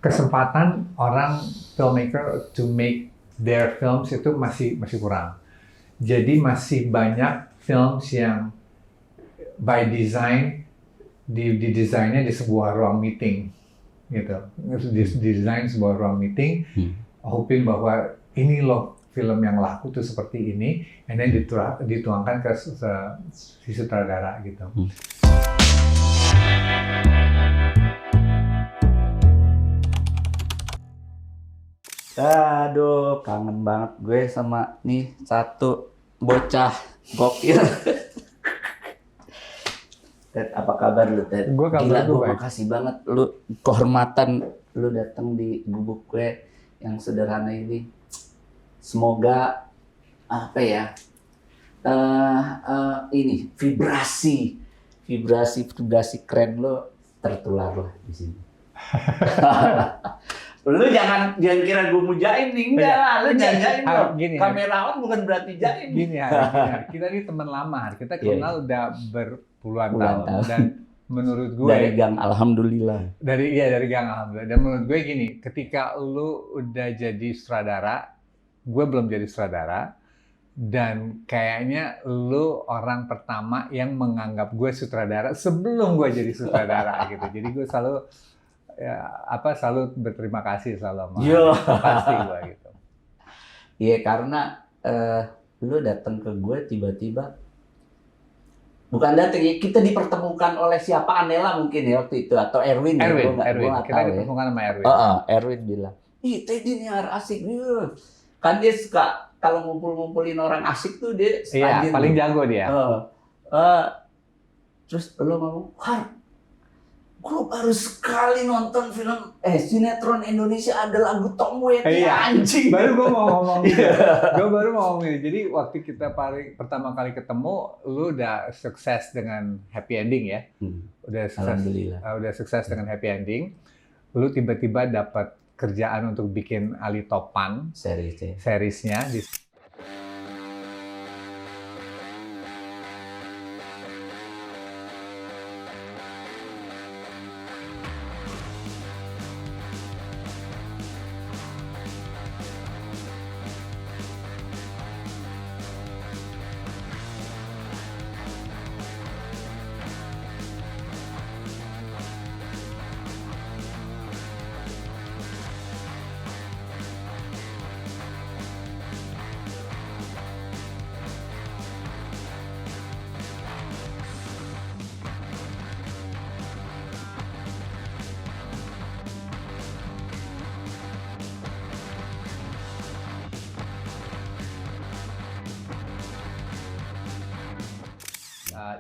kesempatan orang filmmaker to make their films itu masih kurang. Jadi masih banyak films yang by design didesainnya di sebuah ruang meeting gitu. Didesain sebuah ruang meeting, hoping bahwa ini loh film yang laku tuh seperti ini, and then dituangkan ke si sutradara gitu. Aduh, kangen banget gue sama nih satu bocah gokil. Ted, apa kabar lu, Ted? Gila, gue makasih banget lu, kehormatan lu datang di gubuk gue yang sederhana ini. Semoga apa ya? Ini vibrasi keren lo tertular lah di sini. Lu jangan kira gue mau jaim nih, enggak lah, lu jangan jaim dong. Kamerawan bukan berarti jaim. Gini ya, kita ini teman lama, kita kenal udah berpuluhan tahun. Dan menurut gue dari Gang Alhamdulillah. Dari Gang Alhamdulillah. Dan menurut gue gini, ketika lu udah jadi sutradara, gue belum jadi sutradara, dan kayaknya lu orang pertama yang menganggap gue sutradara sebelum gue jadi sutradara gitu. Jadi gue selalu berterima kasih sama pasti gue gitu. Iya, karena lu datang ke gue tiba-tiba, bukan datang ya, kita dipertemukan oleh siapa, Anela mungkin ya waktu itu, atau Erwin. Erwin. Kita tahu dipertemukan sama Erwin. Erwin bilang, ih Teddy ini asik nih. Kan dia suka kalau ngumpulin orang asik tuh dia paling jago dia. Terus lu ngomong, gue baru sekali nonton film sinetron Indonesia ada lagu Tom Waits, anjing. Baru gue mau ngomong gitu. Gue baru mau ngomong gitu. Jadi waktu kita pertama kali ketemu, lu udah sukses dengan happy ending ya. Udah sukses dengan happy ending. Lu tiba-tiba dapat kerjaan untuk bikin Ali Topan seriesnya.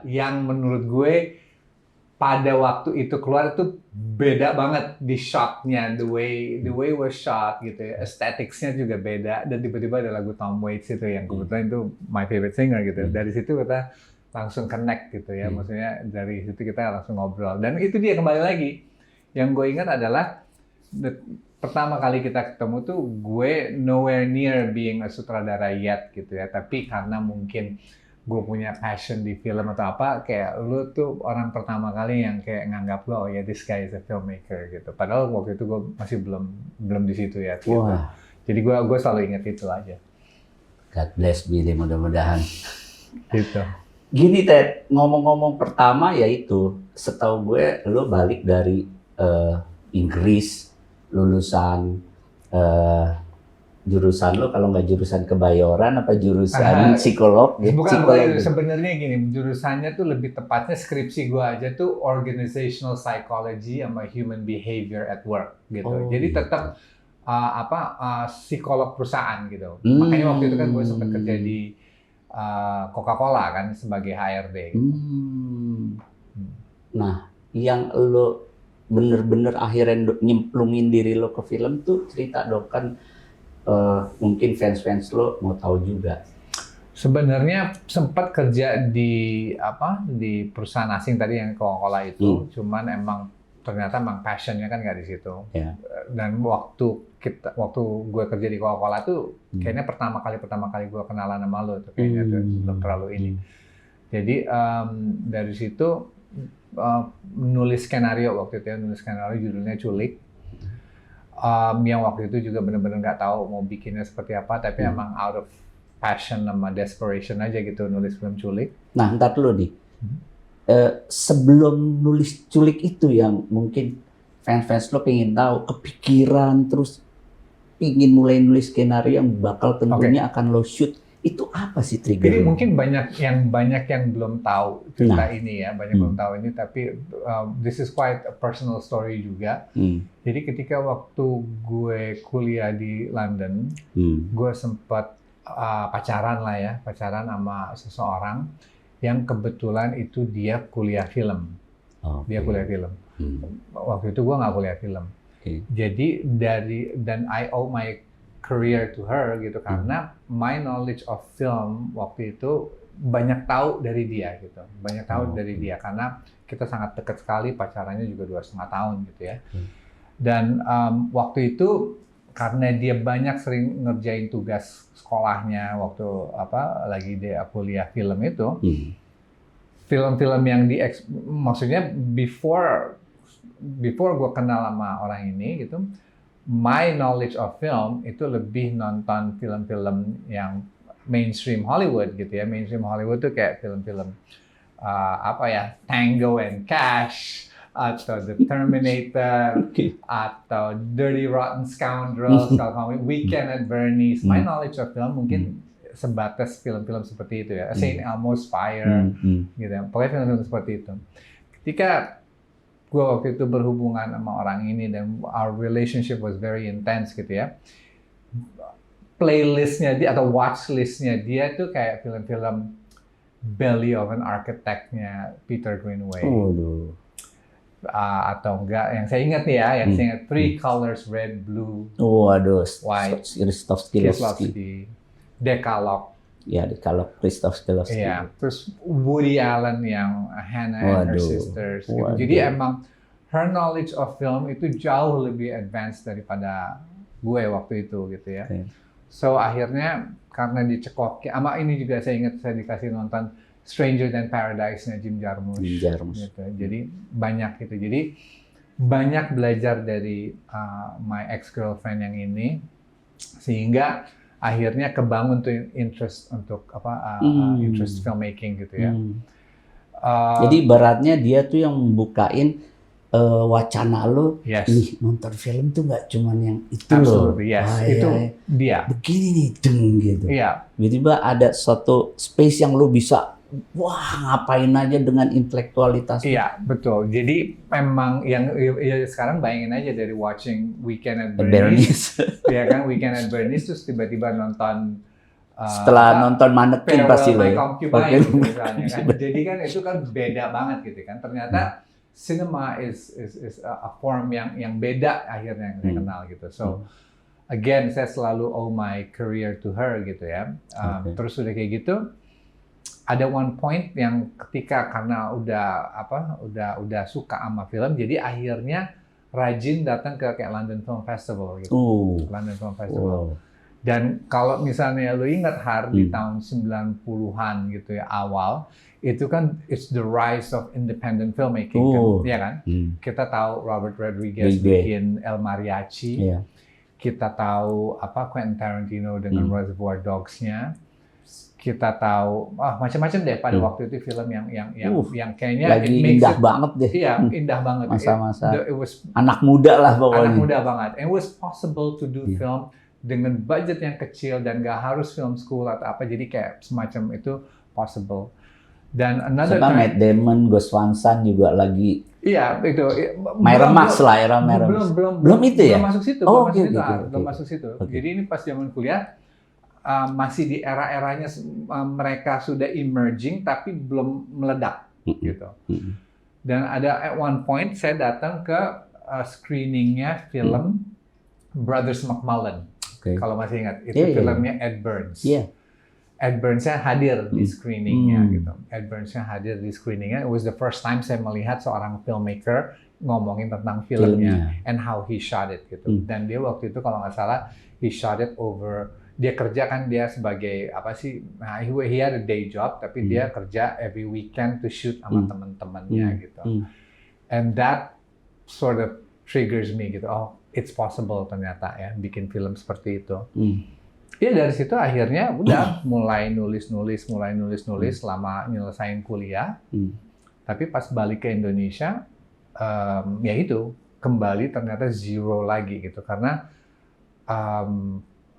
Yang menurut gue pada waktu itu keluar itu beda banget di shotnya, the way was shot gitu ya, aesthetics-nya juga beda, dan tiba-tiba ada lagu Tom Waits itu yang kebetulan itu my favorite singer gitu. Dari situ kita langsung connect gitu ya, maksudnya dari situ kita langsung ngobrol, dan itu dia kembali lagi. Yang gue ingat adalah pertama kali kita ketemu tuh gue nowhere near being a sutradara yet gitu ya, tapi karena mungkin gue punya passion di film atau apa, kayak lu tuh orang pertama kali yang kayak nganggap lo, oh ya this guy is a filmmaker gitu. Padahal waktu itu gue masih belum di situ ya. Gitu. Jadi gue selalu ingat itu aja. God bless Billy, mudah-mudahan. Gitu. Gini Ted, ngomong-ngomong pertama yaitu, setahu gue lo balik dari Inggris, lulusan jurusan lo, kalau nggak jurusan Kebayoran apa jurusan psikolog? Bukan, sebenarnya gini, jurusannya tuh lebih tepatnya skripsi gue aja tuh organizational psychology sama human behavior at work gitu. Jadi tetap psikolog perusahaan gitu. Makanya waktu itu kan gue sempat kerja di Coca-Cola kan sebagai HRD. Gitu. Nah, yang lo bener-bener akhirnya nyemplungin diri lo ke film tuh, cerita dong, kan mungkin fans lo mau tahu juga. Sebenarnya sempat kerja di perusahaan asing tadi yang Coca-Cola itu, cuman ternyata passionnya kan nggak di situ. Dan waktu gue kerja di Coca-Cola tuh kayaknya pertama kali gue kenalan sama lo tuh, kayaknya belum terlalu ini. Jadi dari situ nulis skenario waktu itu ya, judulnya Culik. yang waktu itu juga benar-benar nggak tahu mau bikinnya seperti apa, tapi emang out of passion sama desperation aja gitu nulis film culik. Nah, ntar dulu nih. Sebelum nulis culik itu yang mungkin fans-fans lo pengen tahu, kepikiran terus ingin mulai nulis skenario yang bakal tentunya akan lo shoot, itu apa sih Jadi trigger? mungkin banyak yang belum tahu cerita ini ya, banyak belum tahu ini, tapi this is quite a personal story juga. Jadi ketika waktu gue kuliah di London, gue sempat pacaran sama seseorang yang kebetulan itu dia kuliah film. Dia kuliah film. Waktu itu gue nggak kuliah film. Jadi dan I owe my career to her gitu, karena my knowledge of film waktu itu banyak tahu dari dia gitu, karena kita sangat dekat sekali, pacarannya juga 2,5 tahun gitu ya. Dan waktu itu karena dia banyak sering ngerjain tugas sekolahnya waktu lagi dia kuliah film itu, film-film yang maksudnya before gue kenal sama orang ini gitu, my knowledge of film itu lebih nonton film-film yang mainstream Hollywood gitu ya. Mainstream Hollywood tuh kayak film-film Tango and Cash, atau The Terminator, atau Dirty Rotten Scoundrels, kalau Weekend at Bernie's. My knowledge of film mungkin sebatas film-film seperti itu ya, Saint Elmo's Fire, gitu ya. Pokoknya film-film seperti itu. Ketika gue waktu itu berhubungan sama orang ini dan our relationship was very intense gitu ya, playlistnya dia atau watchlistnya dia tuh kayak film-film Belly of an Architect-nya Peter Greenaway. Atau enggak, yang saya ingat nih ya, saya ingat Three Colors, Red, Blue, White, Kieslowski, Decalogue. Ya, Decalogue, Krzysztof Kieslowski. Iya, terus Woody Allen yang Hannah and Her Sisters. Gitu. Jadi emang her knowledge of film itu jauh lebih advance daripada gue waktu itu gitu ya. So akhirnya karena dicekoki, sama ini juga saya ingat saya dikasih nonton Stranger Than Paradise-nya Jim Jarmusch. Gitu. Jadi banyak gitu. Jadi banyak belajar dari my ex-girlfriend yang ini, sehingga akhirnya kebangun tuh interest untuk interest filmmaking gitu ya. Jadi ibaratnya dia tuh yang membukain wacana lo, nih nonton film tuh nggak cuman yang itu loh. Itu dia. Begini nih, gitu. Iya. Tiba-tiba ada suatu space yang lo bisa, ngapain aja dengan intelektualitas. Iya, betul. Jadi memang yang sekarang bayangin aja dari watching Weekend at Bernie's. Ya kan, Weekend at Bernie's terus tiba-tiba nonton setelah nonton Mannequin pasti lo. Misalnya kan. Jadi kan itu kan beda banget gitu kan. Ternyata cinema is a form yang beda akhirnya yang saya kenal gitu. So again, saya selalu owe my career to her gitu ya. Terus udah kayak gitu, ada one point yang ketika karena udah suka sama film, jadi akhirnya rajin datang ke kayak London Film Festival gitu. London Film Festival. Dan kalau misalnya lu ingat di tahun 90-an gitu ya, awal itu kan it's the rise of independent filmmaking kan, ya kan? Kita tahu Robert Rodriguez bikin El Mariachi. Kita tahu Quentin Tarantino dengan Reservoir Dogs-nya. Kita tahu macam-macam deh pada waktu itu film yang kayaknya lagi indah banget deh. Iya, indah banget. Masa-masa anak muda lah pokoknya. Anak muda banget. And it was possible to do film dengan budget yang kecil dan gak harus film school atau apa. Jadi kayak semacam itu possible. Dan another time, Matt Damon, Gus Van Sant juga lagi. Iya, itu. Myra Max lah, era Myra Max. Belum itu ya? Belum masuk situ. Belum masuk situ. Jadi ini pas zaman kuliah. Masih di era-eranya mereka sudah emerging tapi belum meledak gitu. Dan ada at one point saya datang ke screeningnya film Brothers McMullen. Kalau masih ingat, itu filmnya Ed Burns. Ed Burns-nya hadir di screeningnya gitu. Ed Burns-nya hadir di screeningnya. It was the first time saya melihat seorang filmmaker ngomongin tentang filmnya and how he shot it gitu. Dan dia waktu itu kalau nggak salah he shot it over. Dia kerja kan, dia sebagai he had a day job tapi dia kerja every weekend to shoot sama teman-temannya gitu. And that sort of triggers me gitu. Oh, it's possible ternyata ya bikin film seperti itu. Ya dari situ akhirnya udah mulai nulis selama nyelesain kuliah. Tapi pas balik ke Indonesia, ya itu kembali ternyata zero lagi gitu karena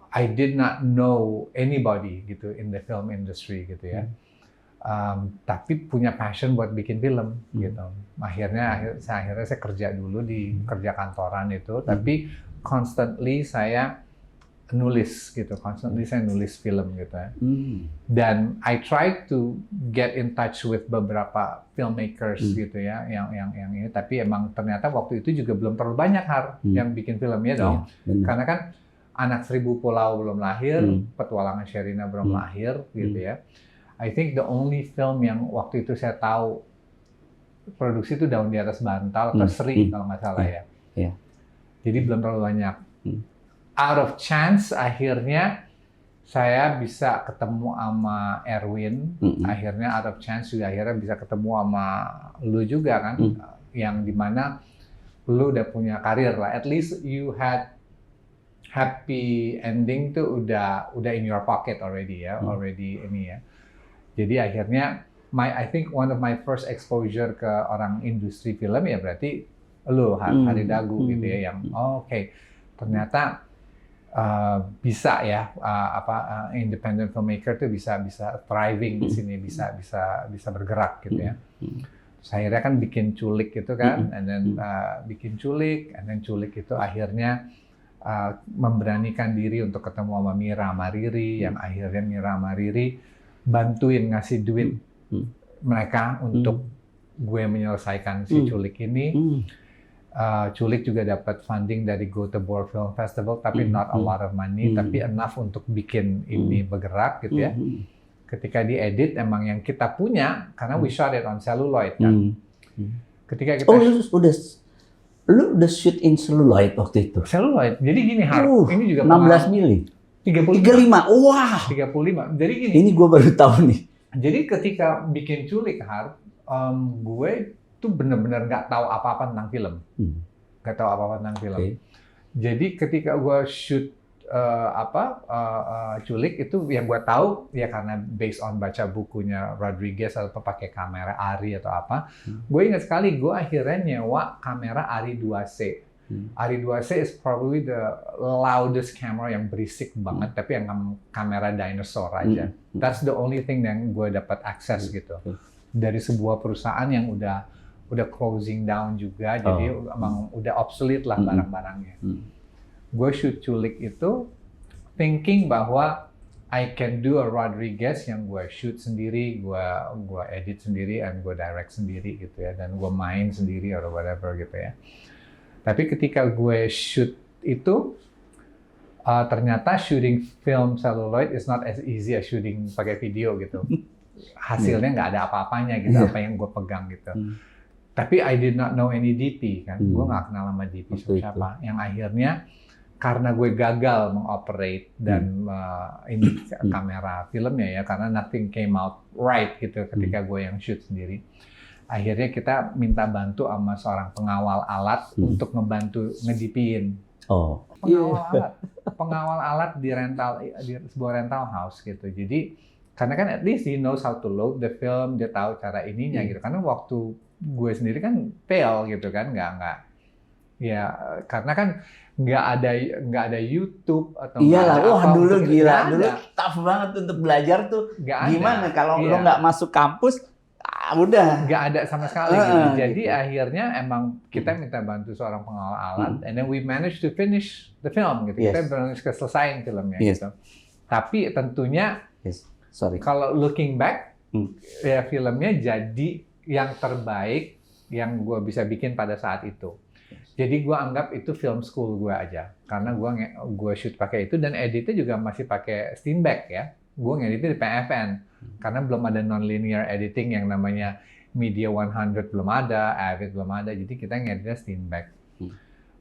I did not know anybody gitu in the film industry gitu ya. Tapi punya passion buat bikin film gitu. Akhirnya saya kerja dulu di kerja kantoran itu, tapi constantly saya nulis gitu, saya nulis film gitu ya. Dan I tried to get in touch with beberapa filmmakers gitu ya, yang ini, tapi emang ternyata waktu itu juga belum terlalu banyak yang bikin filmnya dong, karena kan Anak Seribu Pulau belum lahir, Petualangan Sherina belum lahir gitu ya. I think the only film yang waktu itu saya tahu produksi itu Daun di Atas Bantal ke Sri kalau nggak salah ya. Jadi belum terlalu banyak. Out of chance akhirnya saya bisa ketemu sama Erwin. Akhirnya out of chance juga akhirnya bisa ketemu sama lu juga kan, yang dimana lu udah punya karir lah. At least you had happy ending tuh udah in your pocket already ya, already ini ya. Jadi akhirnya I think one of my first exposure ke orang industri film ya berarti lu Hari Dagu gitu ya, yang oke, ternyata bisa ya independent filmmaker tuh bisa thriving di sini, bisa bergerak gitu ya. Terus akhirnya kan bikin Culik gitu kan, and then bikin Culik, and then Culik itu akhirnya memberanikan diri untuk ketemu sama Mira sama Riri, yang akhirnya Mira sama Riri bantuin ngasih duit mereka untuk gue menyelesaikan si Culik ini. Culik juga dapat funding dari Göteborg Film Festival, tapi not a lot of money, tapi enough untuk bikin ini bergerak gitu ya. Ketika diedit emang yang kita punya, karena we shot it on celluloid kan. Ketika kita lu udah shoot in celluloid waktu itu. Celluloid. Jadi gini ini juga 16 mili. 35. Wah. 35. Jadi gini. Ini gue baru tahu nih. Jadi ketika bikin Culik gue tuh bener-bener nggak tahu apa-apa tentang film. Nggak tahu apa-apa tentang film. Jadi ketika gue shoot Culik itu yang gue tahu ya karena based on baca bukunya Rodriguez atau pakai kamera ARRI atau apa. Gue ingat sekali gue akhirnya nyewa kamera ARRI 2C. ARRI 2C is probably the loudest camera yang berisik banget, tapi yang kamera dinosaur aja. That's the only thing yang gue dapat akses gitu dari sebuah perusahaan yang udah closing down juga, jadi emang udah obsolete lah barang-barangnya. Gue shoot Culik itu thinking bahwa I can do a Rodriguez yang gue shoot sendiri, gue edit sendiri, and gue direct sendiri gitu ya, dan gue main sendiri atau whatever gitu ya. Tapi ketika gue shoot itu, ternyata shooting film celluloid is not as easy as shooting pakai video gitu. Hasilnya nggak ada apa-apanya gitu, apa yang gue pegang gitu. Tapi I did not know any DP kan, gue nggak kenal sama DP siapa. Yang akhirnya karena gue gagal mengoperate dan ini kamera filmnya ya, karena nothing came out right gitu ketika gue yang shoot sendiri. Akhirnya kita minta bantu sama seorang pengawal alat untuk ngebantu ngedipin. Pengawal alat di sebuah rental house gitu. Jadi karena kan at least he knows how to load the film, dia tahu cara ininya gitu. Karena waktu gue sendiri kan fail gitu kan, nggak ya karena kan nggak ada YouTube atau iyalah, wah dulu gila, dulu tough banget untuk belajar tuh. Gimana kalau lo nggak masuk kampus? Udah nggak ada sama sekali gitu. Jadi akhirnya emang kita minta bantu seorang pengawal alat, and then we managed to finish the film gitu. Kita berhasil selesaiin filmnya gitu. Tapi tentunya kalau looking back ya filmnya jadi yang terbaik yang gue bisa bikin pada saat itu. Jadi gue anggap itu film school gue aja, karena gue shoot pakai itu dan editnya juga masih pakai Steenbeck ya. Gue ngeditnya di PFN. Karena belum ada non-linear editing yang namanya Media 100 belum ada, Avid belum ada, jadi kita ngeditnya Steenbeck.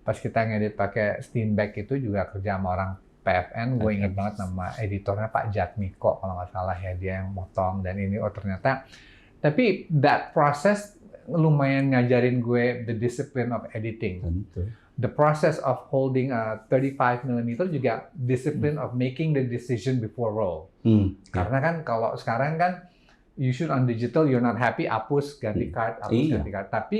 Pas kita ngedit pakai Steenbeck itu juga kerja sama orang PFN, gue inget banget nama editornya Pak Jatmiko kalau nggak salah ya, dia yang motong dan ini ternyata. Tapi that process lumayan ngajarin gue the discipline of editing. the process of holding a 35 mm juga discipline of making the decision before roll. Karena kan kalau sekarang kan you shoot on digital, you're not happy, hapus ganti card, ganti card. Tapi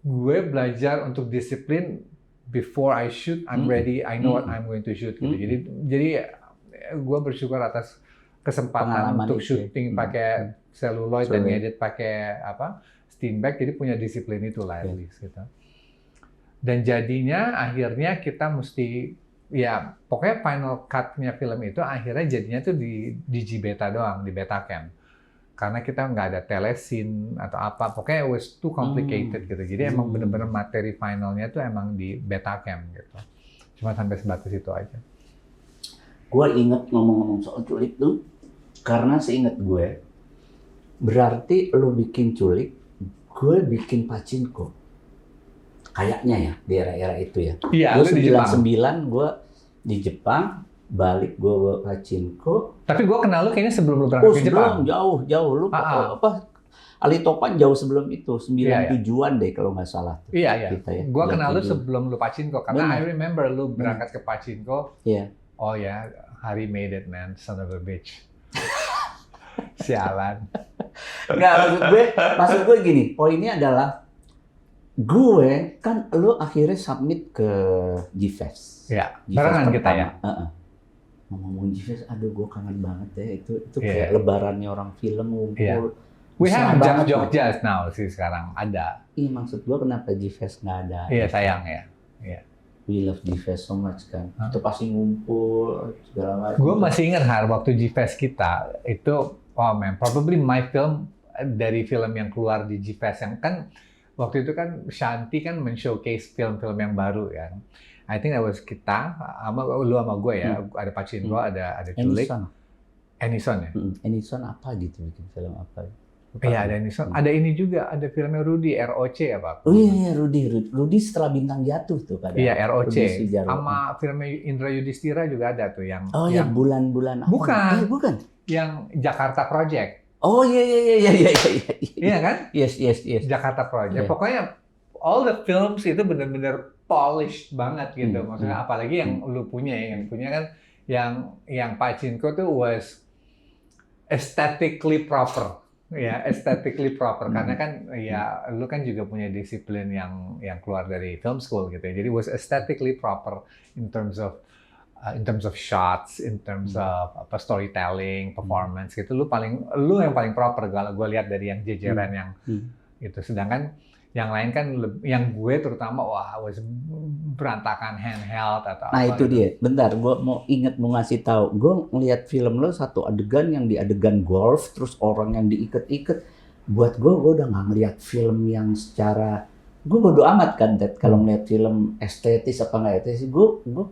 gue belajar untuk disiplin before I shoot, I'm ready, I know what I'm going to shoot. Gitu. Jadi gue bersyukur atas kesempatan Pengalaman untuk itu. syuting pakai celluloid dan ngedit pakai Steenbeck, jadi punya disiplin itu lah at least gitu. Dan jadinya akhirnya kita mesti ya pokoknya final cut-nya film itu akhirnya jadinya tuh di G-Beta doang, di Betacam. Karena kita nggak ada telesin atau apa, pokoknya it was too complicated gitu. Jadi emang bener-bener materi finalnya tuh emang di Betacam gitu. Cuma sampai sebatas itu aja. Gue inget ngomong-ngomong soal culik tuh, karena seinget gue, berarti lo bikin culik, gue bikin pachinko. Kayaknya ya, di era-era itu ya. Iya, Gue di Jepang. 99 gue di Jepang, balik gue pachinko. Tapi gue kenal lu kayaknya sebelum lu berangkat ke Jepang. Jauh. Lu Ali Topan jauh sebelum itu, 97-an deh kalau nggak salah. Iya. Kita, ya. Gue kenal lu sebelum lu pachinko, karena I remember lu berangkat ke pachinko. Iya. Oh ya, Hari made it man, son of a bitch. Sialan. Nggak, maksud gue gini, poinnya adalah gue kan lu akhirnya submit ke G-Fest. Ya, G-Fest barengan kita ya. Ngomong G-Fest, aduh gue kangen banget ya, itu kayak lebarannya orang film ngumpul. Yeah. We have Jogja now sih sekarang, ada. Iya, maksud gue kenapa G-Fest nggak ada? Iya, sayang ya. Iya. We love G-Fest so much kan. Itu pasti ngumpul, segala macam. Gue masih ingat waktu G-Fest kita, itu, oh man, probably my film dari film yang keluar di G-Fest yang kan, waktu itu kan Shanti kan men-showcase film-film yang baru ya. I think that was kita, lu sama gue ya, ada Pachinko, ada Culik. Ennison ya? Ennison apa gitu, bikin film apa? Iya, ada Ennison. Ada ini juga, ada filmnya Rudy, ROC apa? Oh iya, Rudy setelah Bintang Jatuh tuh kadang. Iya, ROC. Sama filmnya Indra Yudhistira juga ada tuh yang... Oh yang bulan-bulan apa? Bukan. Yang Jakarta Project. Oh iya. Iya kan? Yes. Jakarta Project. Pokoknya all the films itu benar-benar polished banget gitu. Maksudnya apalagi yang lu punya, yang punya kan yang Pachinko tuh was aesthetically proper. Ya, aesthetically proper karena kan ya lu kan juga punya disiplin yang keluar dari film school gitu. Jadi was aesthetically proper in terms of shots, in terms of storytelling, performance gitu. Lu yang paling proper kalau gue lihat dari yang jejeran yang itu. Sedangkan yang lain kan yang gue terutama was berantakan handheld atau nah, apa. Nah itu dia. Bentar, gue mau ngasih tahu. Gue ngelihat film lo satu adegan yang di adegan golf, terus orang yang diikat-ikat. Buat gue udah nggak ngelihat film yang secara gue bodo amat kan, Ted, kalau ngeliat film estetis apa nggak estetis, gue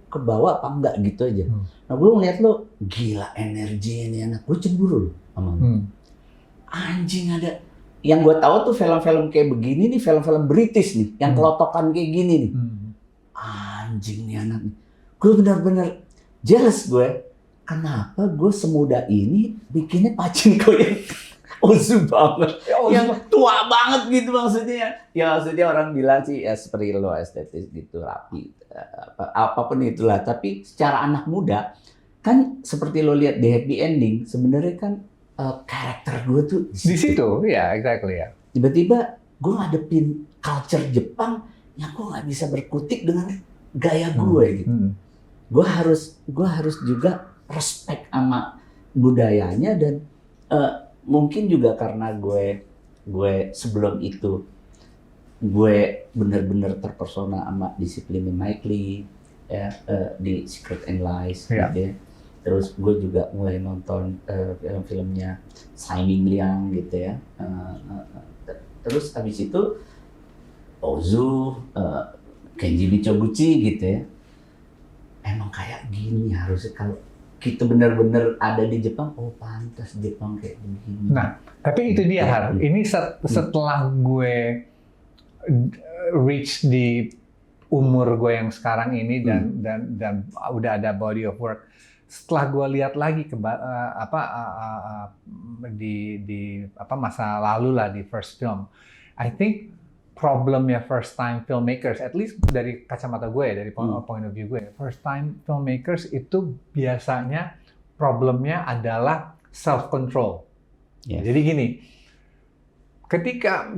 kebawa apa enggak gitu aja. Nah gue ngeliat lo, gila energi ini anak, gue cemburu loh sama lo. Anjing ada, yang gue tahu tuh film-film kayak begini nih, film-film British nih, yang kelotokan kayak gini nih. Anjing nih anak nih, gue benar-benar jealous gue. Kenapa gue semuda ini bikinnya Pachinko yang ozu banget, yang tua banget gitu maksudnya. Ya maksudnya orang bilang sih ya seperti lo estetis gitu, rapi, apapun itulah. Tapi secara anak muda kan seperti lo lihat di Happy Ending, sebenarnya kan karakter gue tuh di situ, ya exactly ya. Tiba-tiba gue ngadepin culture Jepang yang gue nggak bisa berkutik dengan gaya gue gitu. Gue harus juga respect sama budayanya dan mungkin juga karena gue sebelum itu gue benar-benar terpersona sama disiplinnya Mike Lee ya, di Secret and Lies gitu ya. Terus gue juga mulai nonton film-filmnya Tsai Ming-liang gitu ya. Terus habis itu Ozu, Kenji Michoguchi gitu ya. Emang kayak gini harusnya kalau kita benar-benar ada di Jepang, oh pantas Jepang kayak begini. Nah, tapi itu dia Har. Ini setelah gue reach di umur gue yang sekarang ini dan udah ada body of work. Setelah gue lihat lagi ke di masa lalu lah di first film, I think problemnya first time filmmakers, at least dari kacamata gue, dari point of view gue, first time filmmakers itu biasanya problemnya adalah self control. Yes. Jadi gini, ketika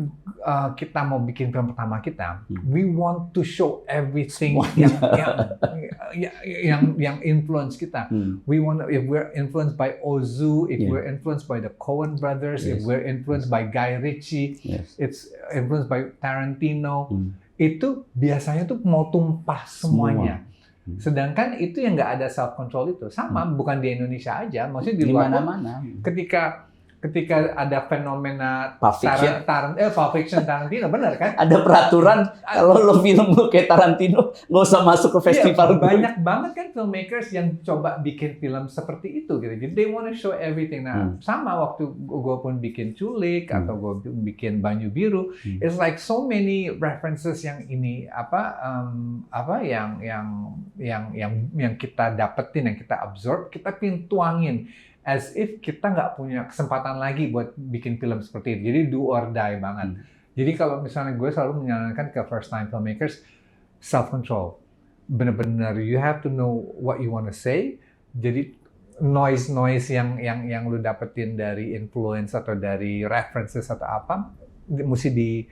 kita mau bikin film pertama kita, we want to show everything yang influence kita. We want, if we're influenced by Ozu, if we're influenced by the Coen brothers, if we're influenced by Guy Ritchie, it's influenced by Tarantino, itu biasanya tuh mau tumpah semuanya. Sedangkan itu yang nggak ada self control itu, sama bukan di Indonesia aja, maksudnya di luar mana-mana. Ketika ada fenomena Pulp Fiction. Pulp Fiction Tarantino, benar kan? Ada peraturan kalau lo film lo kayak Tarantino nggak usah masuk ke festival. Banyak banget kan filmmakers yang coba bikin film seperti itu gitu. Jadi they want to show everything. Nah, sama waktu gue pun bikin Culik atau gue bikin Banyu Biru, it's like so many references yang ini yang kita dapetin, yang kita absorb, kita tuangin. As if kita nggak punya kesempatan lagi buat bikin film seperti itu. Jadi do or die banget. Jadi kalau misalnya gue selalu menyarankan ke first time filmmakers, self control. Benar-benar you have to know what you want to say. Jadi noise yang lu dapetin dari influence atau dari references atau apa, mesti di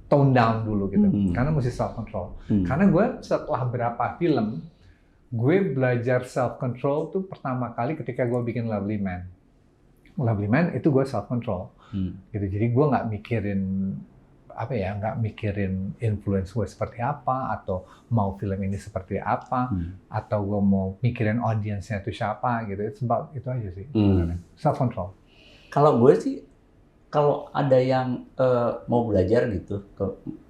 tone down dulu gitu. Karena mesti self control. Karena gue setelah berapa film, gue belajar self control tuh pertama kali ketika gue bikin Lovely Man. Lovely Man itu gue self control, gitu. Jadi gue nggak mikirin influence gue seperti apa, atau mau film ini seperti apa, atau gue mau mikirin audiensnya itu siapa, gitu. It's about itu aja sih. Self control. Kalau gue sih, kalau ada yang mau belajar gitu,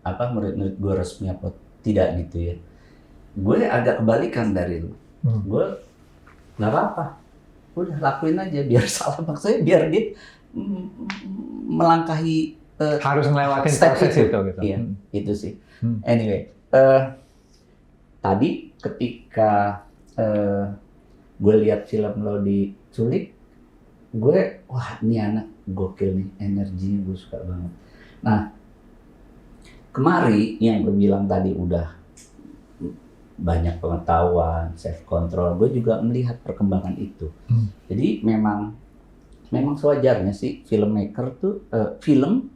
murid-murid gue resmi apa tidak gitu ya. Gue agak kebalikan dari lu. Gue nggak apa-apa, udah lakuin aja biar salah, maksudnya biar dia melangkahi harus ngelewatin proses itu gitu. Iya, itu sih. Anyway, tadi ketika gue lihat film lo di Culik, gue wah ini anak gokil nih, energinya gue suka banget. Nah, kemari yang gue bilang tadi udah banyak pengetahuan, self control, gue juga melihat perkembangan itu. Jadi memang sewajarnya sih filmmaker tuh film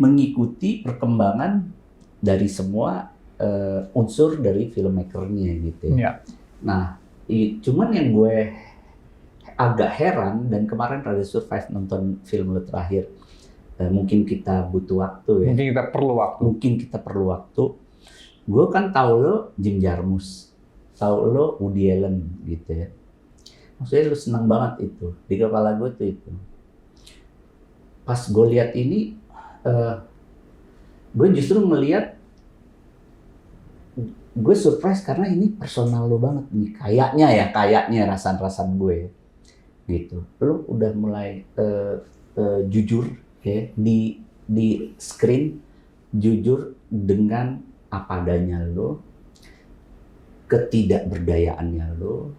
mengikuti perkembangan dari semua unsur dari filmmakernya gitu. Nah, cuman yang gue agak heran, dan kemarin Rada Survive nonton film lo terakhir, mungkin kita butuh waktu ya. Mungkin kita perlu waktu. Gue kan tahu lo Jim Jarmusch, tahu lo Woody Allen gitu ya. Maksudnya lo senang banget itu, di kepala gue tuh itu. Pas gue lihat ini, gue justru melihat, gue surprise karena ini personal lo banget nih. Kayaknya rasan gue gitu. Lo udah mulai jujur ya di screen, jujur dengan apa adanya lo, ketidakberdayaannya lo,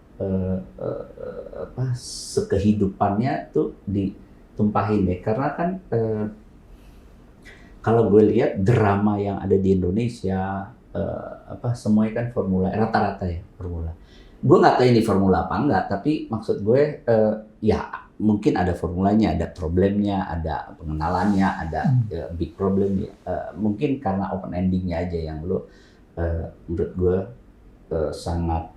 sekehidupannya tuh ditumpahin ya. Karena kan kalau gue lihat drama yang ada di Indonesia, semuanya kan formula, rata-rata ya formula. Gue nggak tahu ini formula apa enggak, tapi maksud gue ya mungkin ada formulanya, ada problemnya, ada pengenalannya, ada big problem. Mungkin karena open endingnya aja yang lo menurut gue sangat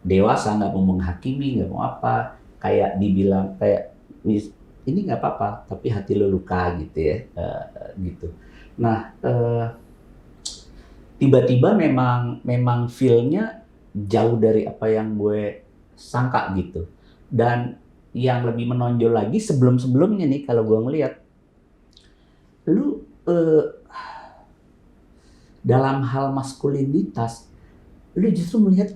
dewasa, nggak mau menghakimi, nggak mau apa, kayak dibilang kayak ini nggak apa-apa, tapi hati lo luka gitu ya, gitu. Nah, tiba-tiba memang feel-nya jauh dari apa yang gue sangka gitu. Dan yang lebih menonjol lagi sebelum-sebelumnya nih, kalau gue ngelihat lu dalam hal maskulinitas, lu justru melihat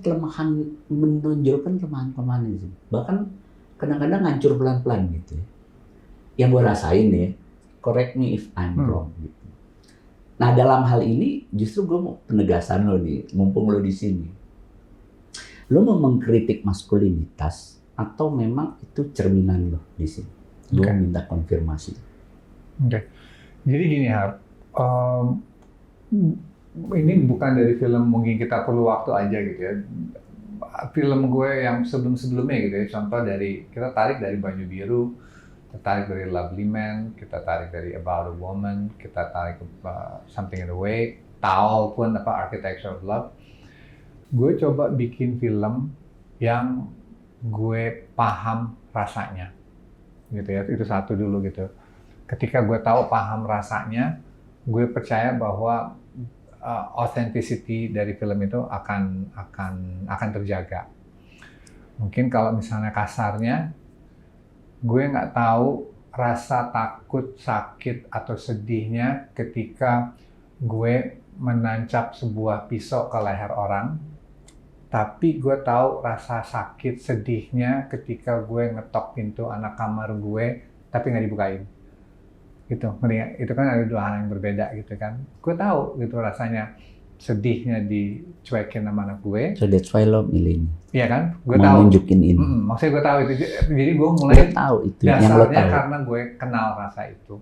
menonjolkan kelemahan itu. Bahkan kadang-kadang ngancur pelan-pelan gitu ya. Yang gue rasain ya, correct me if I'm wrong gitu. Nah, dalam hal ini justru gue mau penegasan lo nih, mumpung lo di sini. Lo mau mengkritik maskulinitas atau memang itu cerminan lo di sini? Gue minta konfirmasi. Jadi gini Har, Um, ini bukan dari film Mungkin Kita Perlu Waktu aja gitu ya. Film gue yang sebelum-sebelumnya gitu ya. Contoh dari, kita tarik dari Baju Biru, kita tarik dari Lovely Man, kita tarik dari About a Woman, kita tarik Something in the Way, Tao pun Architecture of Love. Gue coba bikin film yang gue paham rasanya, gitu ya. Itu satu dulu gitu. Ketika gue tahu paham rasanya, gue percaya bahwa authenticity dari film itu akan terjaga. Mungkin kalau misalnya kasarnya, gue nggak tahu rasa takut, sakit atau sedihnya ketika gue menancap sebuah pisau ke leher orang, tapi gue tahu rasa sakit, sedihnya ketika gue ngetok pintu anak kamar gue, tapi nggak dibukain. Gitu, itu kan ada dua hal yang berbeda gitu kan. Gue tahu gitu rasanya sedihnya dicuekin sama anak gue. So that's why lo milih ini. Iya kan, gue tahu. Nunjukin ini. Maksudnya gue tahu itu. Jadi gue mulai tahu itu. Dasarnya yang lo tahu. karena gue kenal rasa itu.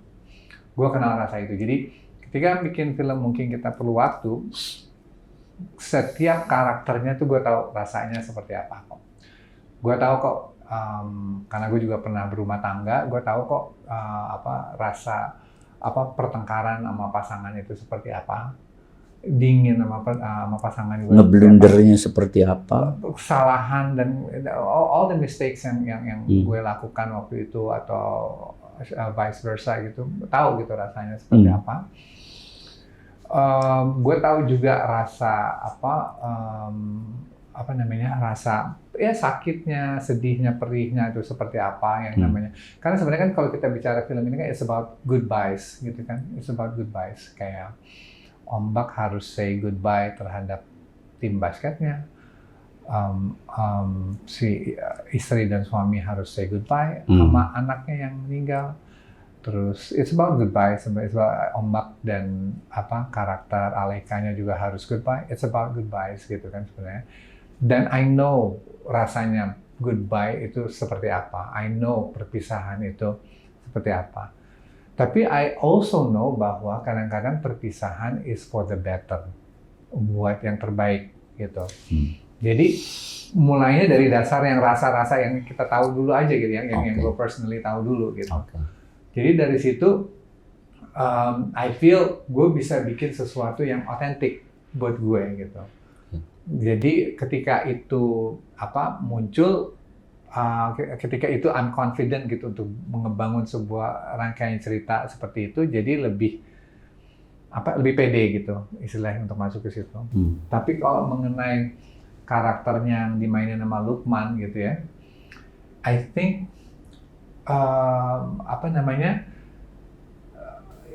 Gue kenal rasa itu. Jadi ketika bikin film Mungkin Kita Perlu Waktu, setiap karakternya tuh gue tahu rasanya seperti apa kok. Gue tahu kok. Karena gue juga pernah berumah tangga, gue tahu kok rasa pertengkaran sama pasangan itu seperti apa, dingin sama pasangan gue ngeblundernya seperti apa, kesalahan dan all the mistakes yang gue lakukan waktu itu atau vice versa gitu, tahu gitu rasanya seperti apa. Gue tahu juga rasa rasa ya sakitnya, sedihnya, perihnya itu seperti apa yang namanya. Karena sebenarnya kan kalau kita bicara film ini kan it's about goodbyes gitu kan. It's about goodbyes. Kayak Ombak harus say goodbye terhadap tim basketnya. Si istri dan suami harus say goodbye sama anaknya yang meninggal. Terus it's about goodbye, it's about Ombak dan karakter Alekanya juga harus goodbye. It's about goodbyes gitu kan sebenarnya. Dan I know rasanya goodbye itu seperti apa. I know perpisahan itu seperti apa. Tapi I also know bahwa kadang-kadang perpisahan is for the better. Buat yang terbaik gitu. Jadi mulainya dari dasar yang rasa-rasa yang kita tahu dulu aja gitu. Yang gue personally tahu dulu gitu. Jadi dari situ I feel gue bisa bikin sesuatu yang otentik buat gue gitu. Jadi ketika itu muncul, ketika itu I'm confident gitu untuk mengebangun sebuah rangkaian cerita seperti itu, jadi lebih pede gitu istilahnya untuk masuk ke situ. Tapi kalau mengenai karakternya yang dimainin sama Lukman gitu ya, I think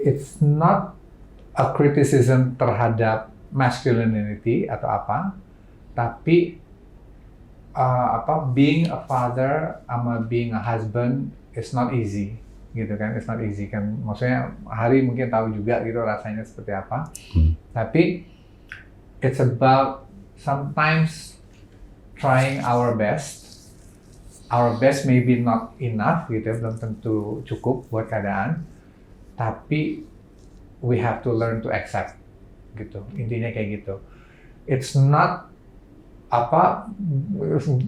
it's not a criticism terhadap masculinity atau apa, tapi being a father sama being a husband is not easy gitu kan. It's not easy kan, maksudnya Hari mungkin tahu juga gitu rasanya seperti apa. Tapi it's about sometimes trying our best. Our best maybe not enough gitu ya, belum tentu cukup buat keadaan, tapi we have to learn to accept gitu, intinya kayak gitu. It's not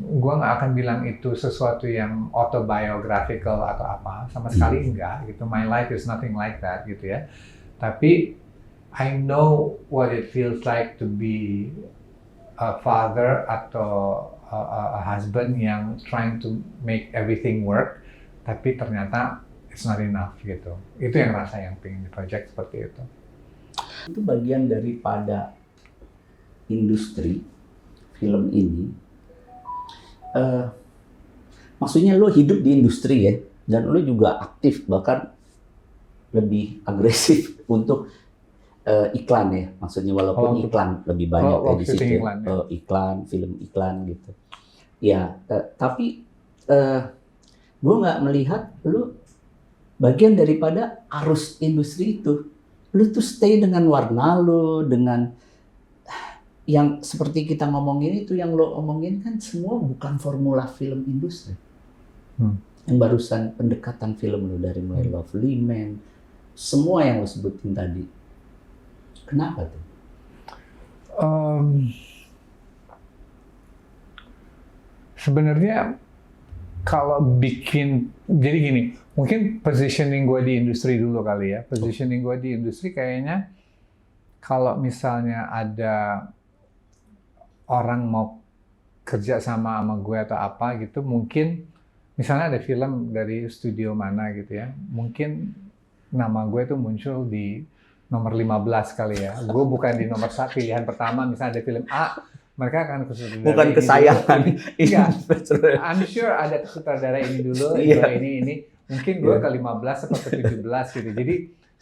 gue nggak akan bilang itu sesuatu yang autobiographical atau apa, sama sekali enggak gitu. My life is nothing like that gitu ya. Tapi I know what it feels like to be a father atau a husband yang trying to make everything work, tapi ternyata it's not enough gitu. Itu yang rasa yang pengen di project seperti itu. Itu bagian daripada industri film ini. Maksudnya lo hidup di industri ya, dan lo juga aktif, bahkan lebih agresif untuk iklan ya. Maksudnya walaupun iklan lebih banyak di situ. Iklan, film iklan gitu. Ya, tapi gue nggak melihat lo bagian daripada arus industri itu. Lu tuh stay dengan warna lu, dengan yang seperti kita ngomongin itu, yang lo omongin kan semua bukan formula film industri. Yang barusan pendekatan film lo dari mulai Lovely Man, semua yang lo sebutin tadi, Kenapa tuh? Sebenarnya kalau jadi gini, mungkin positioning gue di industri dulu kali ya. Positioning gue di industri kayaknya kalau misalnya ada orang mau kerja sama gue atau apa gitu, mungkin misalnya ada film dari studio mana gitu ya, mungkin nama gue tuh muncul di nomor 15 kali ya. Gue bukan di nomor 1 pilihan pertama, misalnya ada film A, mereka akan ke sutradara Bukan ini kesayangan. Iya, I'm sure ada sutradara ini dulu, ini. Mungkin gue ke 15 atau ke 17 gitu. Jadi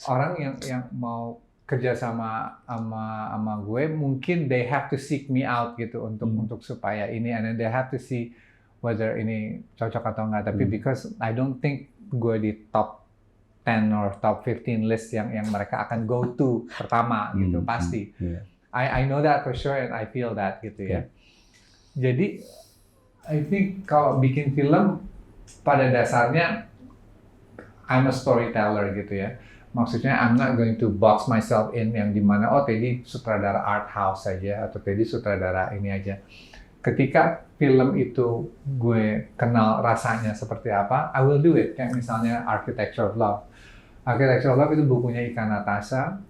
orang yang mau kerja sama gue, mungkin they have to seek me out gitu untuk supaya ini, and then they have to see whether ini cocok atau enggak. Tapi because I don't think gue di top 10 or top 15 list yang mereka akan go to pertama gitu, pasti. I know that for sure and I feel that gitu ya. Jadi I think kalau bikin film pada dasarnya I'm a storyteller gitu ya. Maksudnya I'm not going to box myself in yang dimana Teddy sutradara art house saja atau Teddy sutradara ini aja. Ketika film itu gue kenal rasanya seperti apa, I will do it. Kayak misalnya Architecture of Love. Architecture of Love itu bukunya Ika Natasha.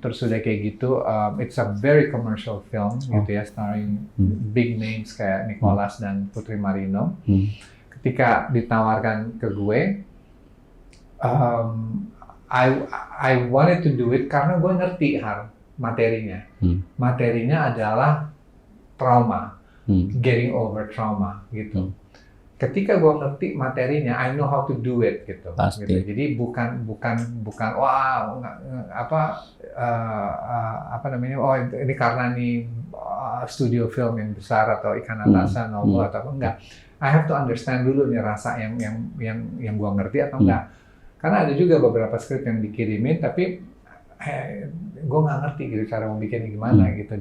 Terus udah kayak gitu, it's a very commercial film gitu ya, starring big names kayak Nicholas dan Putri Marino. Ketika ditawarkan ke gue, I wanted to do it karena gue ngerti materinya. Materinya adalah trauma, getting over trauma gitu. Ketika gue ngerti materinya, I know how to do it gitu. Jadi bukan ini karena nih studio film yang besar atau Ika Natasha novel atau enggak. I have to understand dulu nih rasa yang gue ngerti atau enggak. Karena ada juga beberapa skrip yang dikirimin tapi gue nggak ngerti gitu cara mau bikin gimana gitu,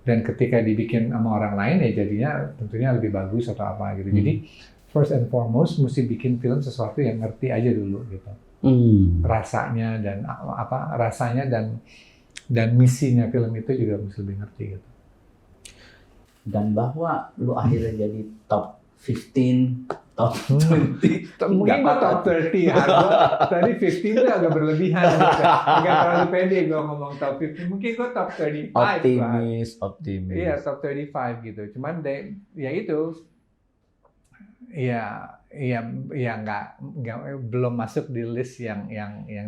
dan ketika dibikin sama orang lain ya jadinya tentunya lebih bagus atau apa gitu. Jadi first and foremost mesti bikin film sesuatu yang ngerti aja dulu gitu. Rasanya dan misinya film itu juga mesti lebih ngerti gitu. Dan bahwa lu akhirnya jadi top 15, top 20. Mungkin gue top 30 ya. Tadi 15 itu agak berlebihan. Agak terlalu pede gue ngomong top 15. Mungkin gue top 35. Optimis. Iya, top 35 gitu. Cuman ya itu. Belum masuk di list yang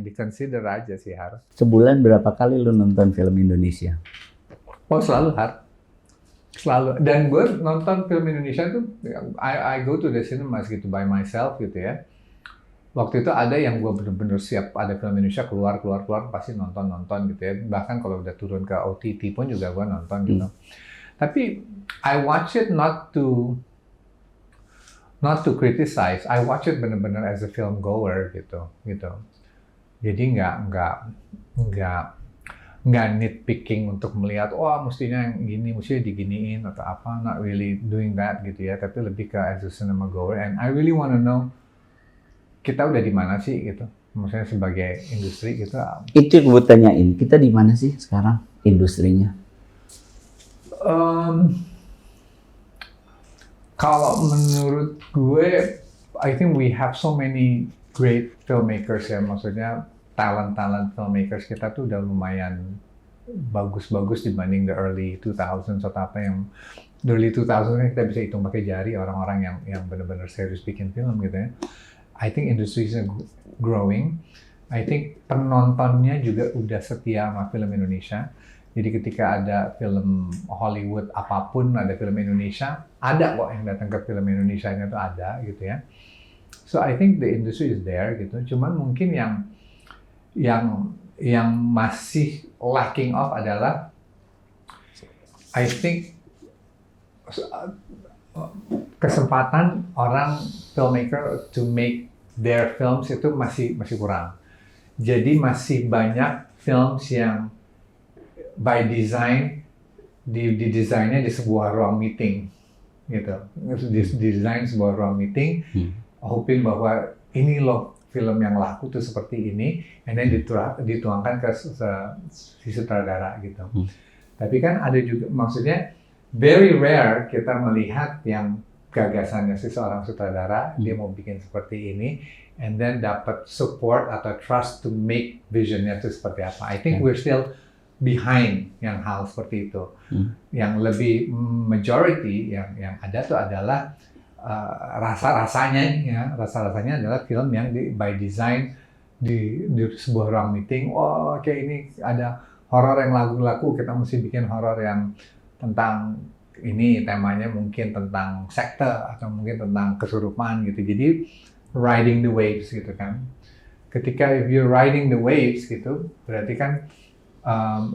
di-consider aja sih harus. Sebulan berapa kali lu nonton film Indonesia? Selalu selalu. Dan gue nonton film Indonesia tuh, I go to the cinemas gitu by myself gitu ya. Waktu itu ada yang gue bener-bener siap ada film Indonesia keluar pasti nonton gitu ya. Bahkan kalau udah turun ke OTT pun juga gue nonton gitu. Tapi I watch it not to criticize. I watch it bener-bener as a film goer gitu. Jadi nggak nitpicking untuk melihat mestinya yang gini, mestinya diginiin atau apa, not really doing that gitu ya, tapi lebih ke as a cinema goer, and I really want to know kita udah di mana sih gitu, maksudnya sebagai industri gitu. Itu yang gue tanyain, kita di mana sih sekarang industrinya? Kalau menurut gue, I think we have so many great filmmakers ya, maksudnya talent filmmakers kita tuh udah lumayan bagus dibanding the early 2000s atau apa yang the early 2000s kan kita bisa hitung pakai jari orang-orang yang benar-benar serius bikin film gitu ya. I think industry is growing. I think penontonnya juga udah setia sama film Indonesia. Jadi ketika ada film Hollywood apapun, ada film Indonesia, ada kok yang datang ke film Indonesianya tuh ada gitu ya. So I think the industry is there gitu. Cuman mungkin yang masih lacking of adalah I think kesempatan orang filmmaker to make their films itu masih kurang. Jadi masih banyak films yang by design didesainnya di sebuah ruang meeting gitu. Didesain sebuah ruang meeting hoping bahwa ini loh film yang laku tuh seperti ini, and then dituangkan ke si sutradara gitu. Tapi kan ada juga, maksudnya very rare kita melihat yang gagasannya si seorang sutradara, dia mau bikin seperti ini, and then dapat support atau trust to make visionnya itu seperti apa. I think we're still behind yang hal seperti itu. Yang lebih majority yang ada tuh adalah rasa-rasanya adalah film yang by design di sebuah ruang meeting. Oh, kayak ini ada horor yang laku, kita mesti bikin horor yang tentang ini, temanya mungkin tentang sekte atau mungkin tentang kesurupan gitu. Jadi riding the waves gitu kan. Ketika if you're riding the waves gitu, berarti kan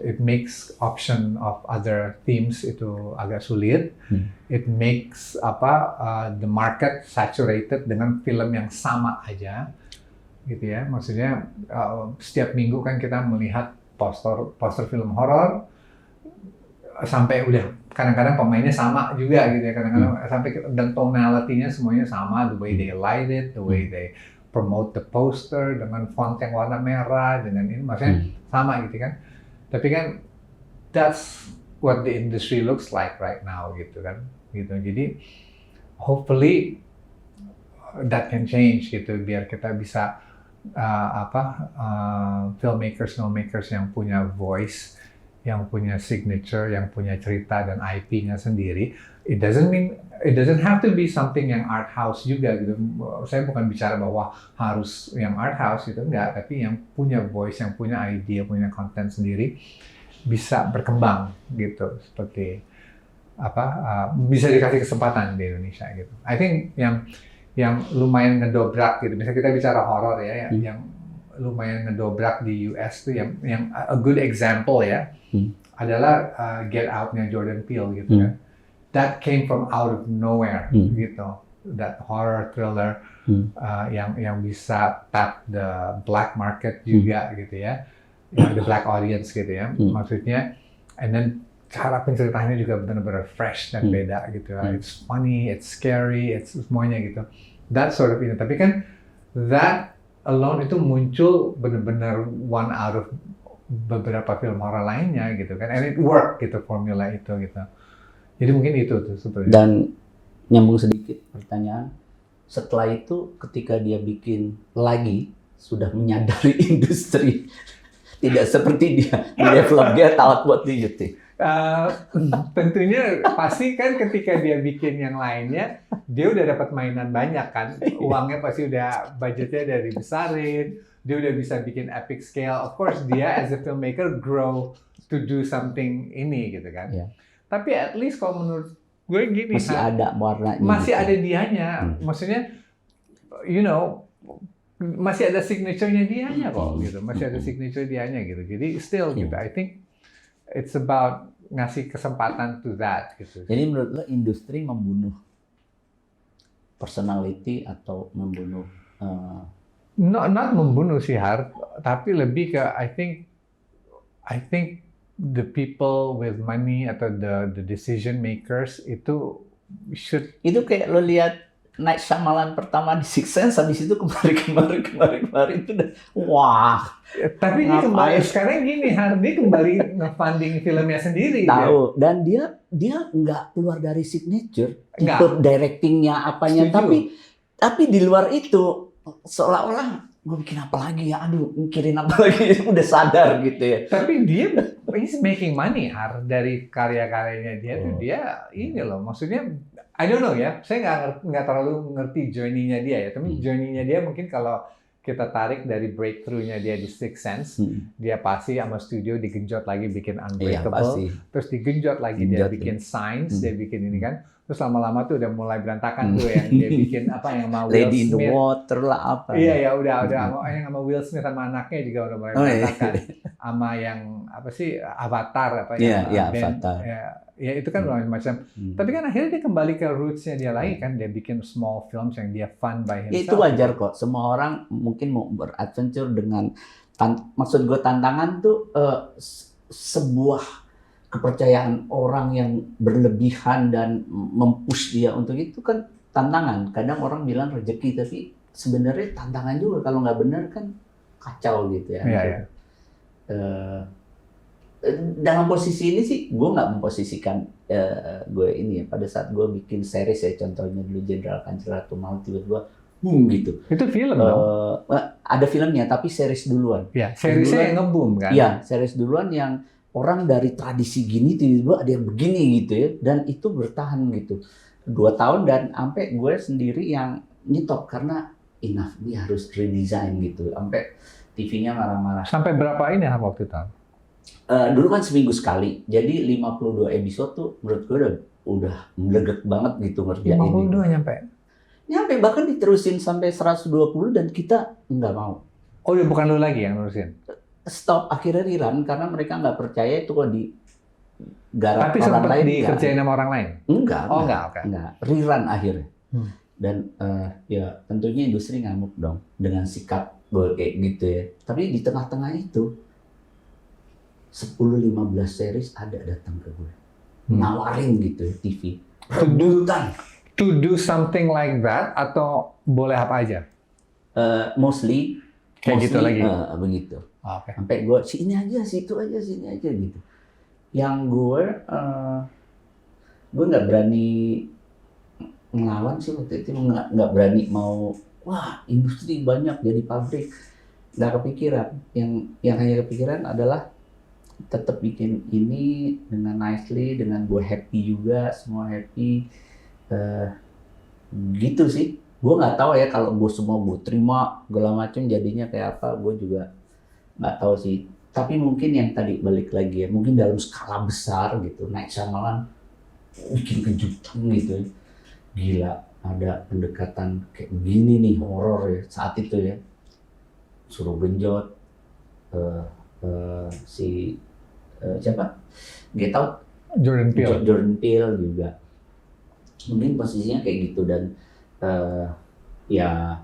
it makes option of other themes itu agak sulit. It makes the market saturated dengan film yang sama aja, gitu ya. Maksudnya setiap minggu kan kita melihat poster film horor, sampai udah kadang-kadang pemainnya sama juga gitu ya. Kadang-kadang sampai dan tonality-nya semuanya sama, the way they light it, the way they promote the poster dengan font yang warna merah, dengan ini maksudnya sama gitu kan. Tapi kan that's what the industry looks like right now gitu kan, gitu. Jadi hopefully that can change gitu, biar kita bisa filmmakers yang punya voice, yang punya signature, yang punya cerita dan IP-nya sendiri. It doesn't have to be something yang art house juga gitu. Saya bukan bicara bahwa harus yang art house gitu, enggak, tapi yang punya voice, yang punya idea, punya konten sendiri bisa berkembang gitu, seperti bisa dikasih kesempatan di Indonesia gitu. I think yang lumayan ngedobrak gitu. Misalnya kita bicara horor ya, yang lumayan ngedobrak di US tuh yang a good example ya adalah Get Out-nya Jordan Peele gitu kan. That came from out of nowhere gitu. That horror thriller yang bisa tap the black market juga gitu ya. The black audience gitu ya. Maksudnya, and then cara penceritanya juga benar-benar fresh dan beda gitu. It's funny, it's scary, it's semuanya gitu. That sort of ini. Tapi kan that alone itu muncul benar-benar one out of beberapa film horor lainnya gitu kan. And it work gitu, formula itu gitu. Jadi mungkin itu tuh sebenarnya. Dan nyambung sedikit pertanyaan, setelah itu ketika dia bikin lagi sudah menyadari industri tidak seperti dia di develop, dia tahu what do you think? Tentunya pasti kan ketika dia bikin yang lainnya, dia udah dapat mainan banyak kan, uangnya pasti udah, budgetnya udah dibesarin, dia udah bisa bikin epic scale. Of course dia as a filmmaker grow to do something ini gitu kan. Tapi at least kalau menurut gue gini, masih ada warnanya, masih gitu. ada dianya, maksudnya you know, masih ada signature-nya dianya kok gitu, masih ada signature dianya gitu. Jadi still gitu, I think it's about ngasih kesempatan to that gitu. Jadi menurut lo industri membunuh personality atau membunuh? Not membunuh sih Har, tapi lebih ke I think the people with money atau the decision makers itu should. Itu kayak lo lihat Night Shyamalan pertama di Sixth Sense, habis itu kemarin itu udah wah. Tapi dia kembali sekarang gini, Hardy kembali nge-funding filmnya sendiri. Tahu, dan dia nggak keluar dari signature, tipe directingnya apanya. Tapi di luar itu seolah-olah gue bikin apa lagi ya, aduh mikirin apa lagi, udah sadar gitu ya. Tapi dia he's making money Har, dari karya-karyanya dia tuh dia ini loh, maksudnya I don't know ya, saya nggak terlalu ngerti journey-nya dia ya, tapi journey-nya dia mungkin kalau kita tarik dari breakthrough-nya dia di Sixth Sense, dia pasti sama studio digenjot lagi bikin Unbreakable, terus digenjot lagi dia bikin Signs, dia bikin ini kan, terus lama-lama tuh udah mulai berantakan tuh yang dia bikin apa yang sama Will Lady Smith. in the Water lah apa. Iya ya udah yang sama Will Smith sama anaknya juga udah mulai berantakan. Sama yang apa sih Avatar apa yang Avatar. Ya itu kan macam. Tapi kan akhirnya dia kembali ke roots-nya dia lagi kan, dia bikin small films yang dia fund by himself. Itu wajar kok. Semua orang mungkin mau beradventure dengan maksud gue tantangan tuh sebuah kepercayaan orang yang berlebihan dan mempush dia untuk itu kan tantangan. Kadang orang bilang rezeki, tapi sebenarnya tantangan juga kalau nggak benar kan kacau gitu ya. Iya, iya. Dalam posisi ini sih gue nggak memposisikan gue ini ya, pada saat gue bikin series ya, contohnya dulu Jenderal Kancil Ratu Maut tiba-tiba boom gitu. Itu film dong? Ada filmnya tapi series duluan. Ya, seriesnya yang nge-boom kan? Iya, series duluan yang orang dari tradisi gini tiba-tiba ada yang begini gitu ya, dan itu bertahan gitu 2 tahun, dan sampai gue sendiri yang nyetop karena enough, ini harus redesign gitu, sampai TV-nya marah-marah. Sampai berapa ini waktu itu? Dulu kan seminggu sekali, jadi 52 episode tuh menurut gue udah meleget banget gitu ngerjain. 52 nyampe? Nyampe, bahkan diterusin sampai 120 dan kita nggak mau. Oh ya, bukan lu lagi yang nurusin? Stop, akhirnya rerun karena mereka nggak percaya itu kok di garap tapi orang lain. Tapi sempat dikerjain sama orang lain? Enggak. Oke. Enggak, rerun akhirnya. Dan ya tentunya industri ngamuk dong dengan sikap gue kayak gitu ya. Tapi di tengah-tengah itu 10-15 series ada datang ke gue, nawarin gitu ya, TV. Rebutan. To do something like that atau boleh apa aja? Mostly kayak gitu lagi. Begitu. Okay. Sampai gue sini aja, situ aja, sini aja gitu. Yang gue nggak berani ngelawan sih waktu itu, nggak berani mau wah industri banyak jadi pabrik, nggak kepikiran. Yang hanya kepikiran adalah tetap bikin ini dengan nicely, dengan gue happy juga, semua happy, gitu sih. Gue nggak tahu ya kalau gue semua gue terima segala macam jadinya kayak apa, gue juga nggak tahu sih. Tapi mungkin yang tadi balik lagi ya, mungkin dalam skala besar gitu, Night Shyamalan bikin kejutan gitu, gila ada pendekatan kayak begini nih horor ya saat itu ya, suruh genjot. Siapa? Get Out, Jordan Peele juga mungkin posisinya kayak gitu, dan ya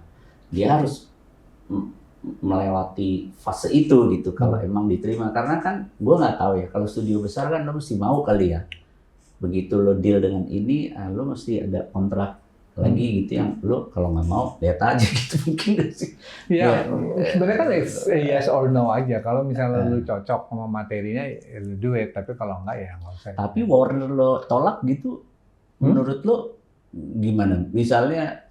dia harus melewati fase itu gitu kalau emang diterima, karena kan gue nggak tahu ya kalau studio besar kan lo mesti mau kali ya, begitu lo deal dengan ini lo mesti ada kontrak lagi gitu yang lo kalau nggak mau lihat aja gitu, mungkin gak sih? Ya, sebenarnya kan yes or no aja. Kalau misalnya lo cocok sama materinya, ya lo do it. Tapi kalau enggak ya nggak usah. Tapi Warner lo tolak gitu, menurut lo gimana? Misalnya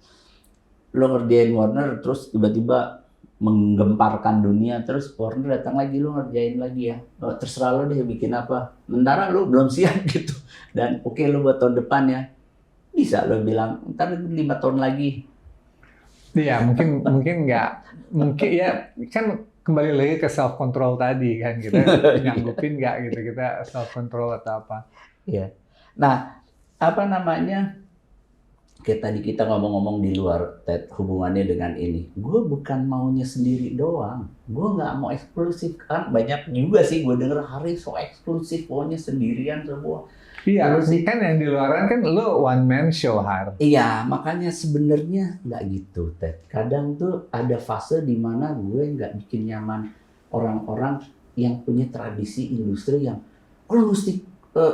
lo ngerjain Warner terus tiba-tiba menggemparkan dunia, terus Warner datang lagi, lo ngerjain lagi ya, terserah lo deh bikin apa. Sementara lo belum siap gitu, dan oke lo buat tahun depan ya. Bisa lo bilang ntar 5 tahun lagi. Iya, mungkin nggak, mungkin ya kan kembali lagi ke self control tadi kan, kita nyanggupin nggak gitu, kita self control atau apa? Iya. Nah, apa namanya? Kayak tadi kita ngomong-ngomong di luar hubungannya dengan ini. Gue bukan maunya sendiri doang. Gue nggak mau eksklusif kan. Banyak juga sih gue denger hari so eksklusif, maunya sendirian semua. Iya, kan yang di luaran kan lo one man show, Har. Iya, makanya sebenarnya nggak gitu, Ted. Kadang tuh ada fase di mana gue nggak bikin nyaman orang-orang yang punya tradisi industri yang lo mesti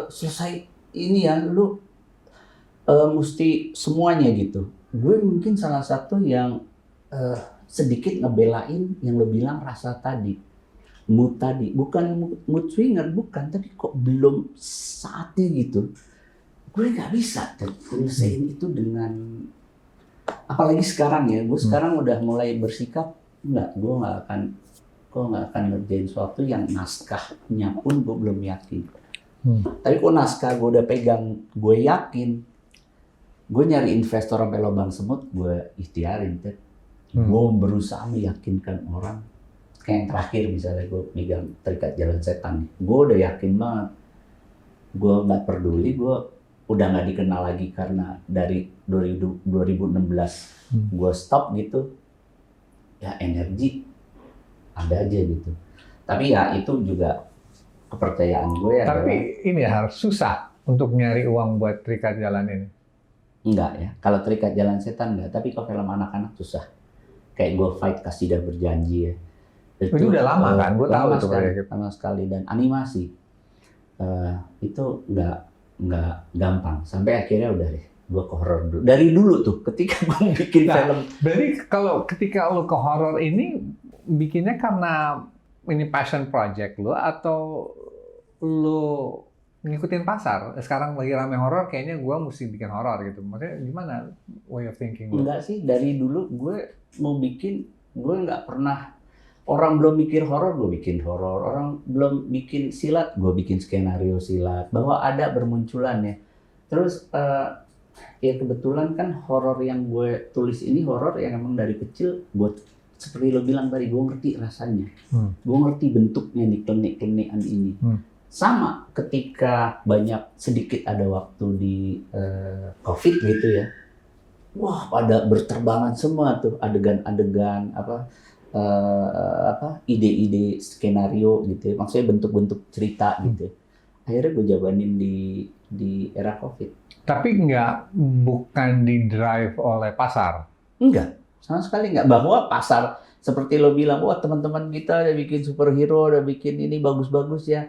selesai ini ya, lo mesti semuanya gitu. Gue mungkin salah satu yang sedikit ngebelain yang lo bilang rasa tadi. Mood tadi, bukan mood swinger, bukan, tapi kok belum saatnya gitu. Gue nggak bisa nyelesain itu dengan, apalagi sekarang ya, gue sekarang udah mulai bersikap, gue nggak akan ngerjain sesuatu yang naskahnya pun gue belum yakin. Tapi kok naskah gue udah pegang, gue yakin, gue nyari investor sampai lubang semut, gue ikhtiarin, gue berusaha meyakinkan orang. Kayak yang terakhir misalnya gue megang Terikat Jalan Setan, gue udah yakin banget, gue nggak peduli, gue udah nggak dikenal lagi karena dari 2016 gue stop gitu, ya energi ada aja gitu. Tapi ya itu juga kepercayaan gue ya. Tapi ini harus susah untuk nyari uang buat Terikat Jalan ini. Enggak ya, kalau Terikat Jalan Setan enggak, tapi kalau film anak-anak susah. Kayak gue Fight Kasidah Berjanji ya. Itu udah lama kan, gue tahu itu lama sekali, dan animasi itu nggak gampang, sampai akhirnya udah deh gue ke horor dulu. Dari dulu tuh, ketika gue bikin film. Berarti kalau ketika lo ke horor ini bikinnya karena ini passion project lo atau lo ngikutin pasar? Sekarang lagi rame horor, kayaknya gue mesti bikin horor gitu. Maksudnya gimana way of thinking lo? Enggak sih, dari dulu gue mau bikin, gue nggak pernah. Orang belum mikir horor, gue bikin horor. Orang belum bikin silat, gue bikin skenario silat. Bahwa ada bermunculan ya. Terus ya kebetulan kan horor yang gue tulis ini horor yang emang dari kecil gue seperti lo bilang tadi, gue ngerti rasanya. Gue ngerti bentuknya di klenik-klenikan ini. Sama ketika sedikit ada waktu di COVID gitu ya. Wah, pada berterbangan semua tuh adegan-adegan ide-ide skenario gitu, maksudnya bentuk-bentuk cerita gitu. Akhirnya gue jabanin di era COVID. Tapi bukan di drive oleh pasar? Enggak, sama sekali enggak. Bahwa pasar seperti lo bilang, wah teman-teman kita udah bikin superhero, udah bikin ini bagus-bagus ya.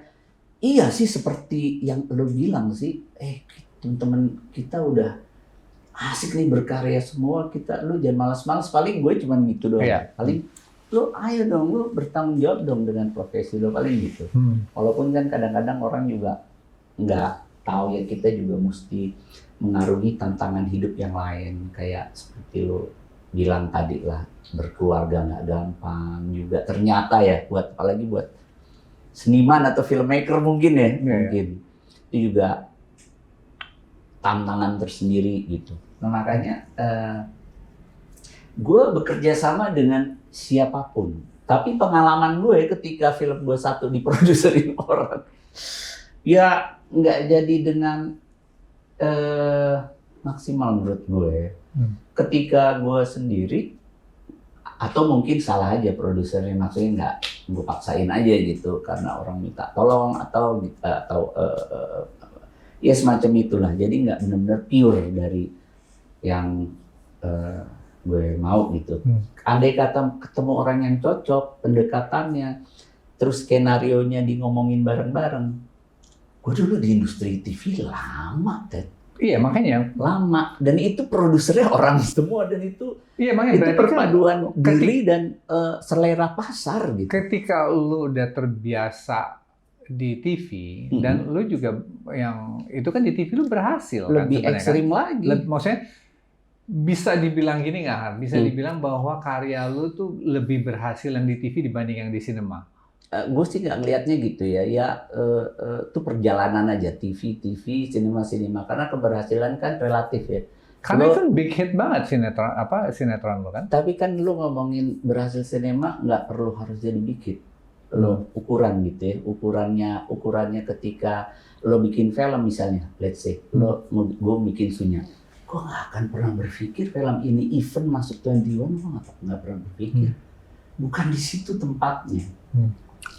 Iya sih seperti yang lo bilang sih. Teman-teman kita udah asik nih berkarya semua. Lo jangan malas-malas. Paling gue cuman gitu doang. Iya. Paling lo ayo dong, lo bertanggung jawab dong dengan profesi lo, paling gitu. Walaupun kan kadang-kadang orang juga nggak tahu ya, kita juga mesti mengarungi tantangan hidup yang lain, kayak seperti lo bilang tadi lah, berkeluarga nggak gampang juga ternyata ya, apalagi buat seniman atau filmmaker mungkin ya, mungkin itu juga tantangan tersendiri gitu. Nah makanya gue bekerja sama dengan siapapun. Tapi pengalaman gue ketika film gue satu diproduserin orang, ya nggak jadi dengan maksimal menurut gue. Ketika gue sendiri, atau mungkin salah aja produsernya, maksudnya nggak gue paksain aja gitu karena orang minta tolong atau ya semacam itulah. Jadi nggak benar-benar pure dari yang gue mau gitu. Andai kata ketemu orang yang cocok, pendekatannya, terus skenarionya di ngomongin bareng-bareng. Gue dulu di industri TV lama, Ted. Iya, makanya. Lama. Dan itu produsernya orang semua. Dan itu, iya, makanya, itu perpaduan diri dan selera pasar gitu. Ketika lu udah terbiasa di TV, dan lu juga yang, itu kan di TV lu berhasil. Lebih kan, ekstrim kan? lagi. Maksudnya, bisa dibilang gini nggak, Han? Bisa dibilang bahwa karya lu tuh lebih berhasil yang di TV dibanding yang di sinema. Gue sih nggak ngelihatnya gitu ya. Itu perjalanan aja, TV, sinema. Karena keberhasilan kan relatif ya. Karena kan big hit banget sinetron lo kan. Tapi kan lu ngomongin berhasil sinema nggak perlu harus jadi big hit. Lo ukuran gitu ya. Ukurannya ketika lo bikin film misalnya, let's say, gue bikin Sunya. Gue nggak akan pernah berpikir film ini event masuk 21, gue nggak pernah berpikir. Bukan di situ tempatnya.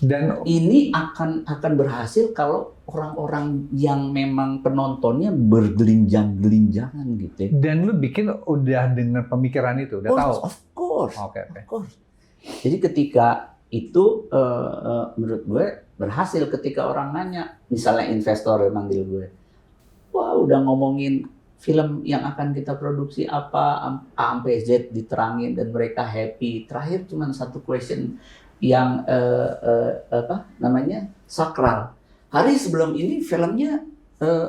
Dan ini akan berhasil kalau orang-orang yang memang penontonnya bergelinjang-gelinjangan gitu. Dan lu bikin udah dengan pemikiran itu, udah tahu? Of course. Okay. Of course. Jadi ketika itu menurut gue berhasil, ketika orang nanya, misalnya investor yang manggil gue, wah udah ngomongin film yang akan kita produksi apa, A sampai Z diterangin dan mereka happy. Terakhir cuma satu question yang sakral. Hari sebelum ini filmnya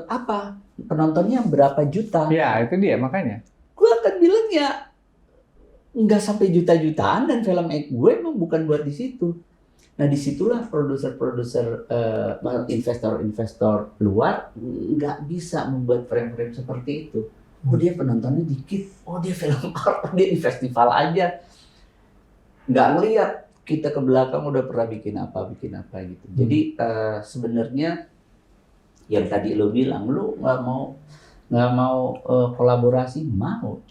apa? Penontonnya berapa juta? Ya, itu dia makanya. Gue akan bilang ya nggak sampai juta-jutaan, dan film gue emang bukan buat di situ. Nah disitulah produser-produser, investor-investor luar nggak bisa membuat frame-frame seperti itu. Oh dia penontonnya dikit, oh dia film art, dia di festival aja. Nggak ngeliat kita ke belakang udah pernah bikin apa gitu. Jadi sebenarnya yang tadi lo bilang, lo nggak mau kolaborasi, mau.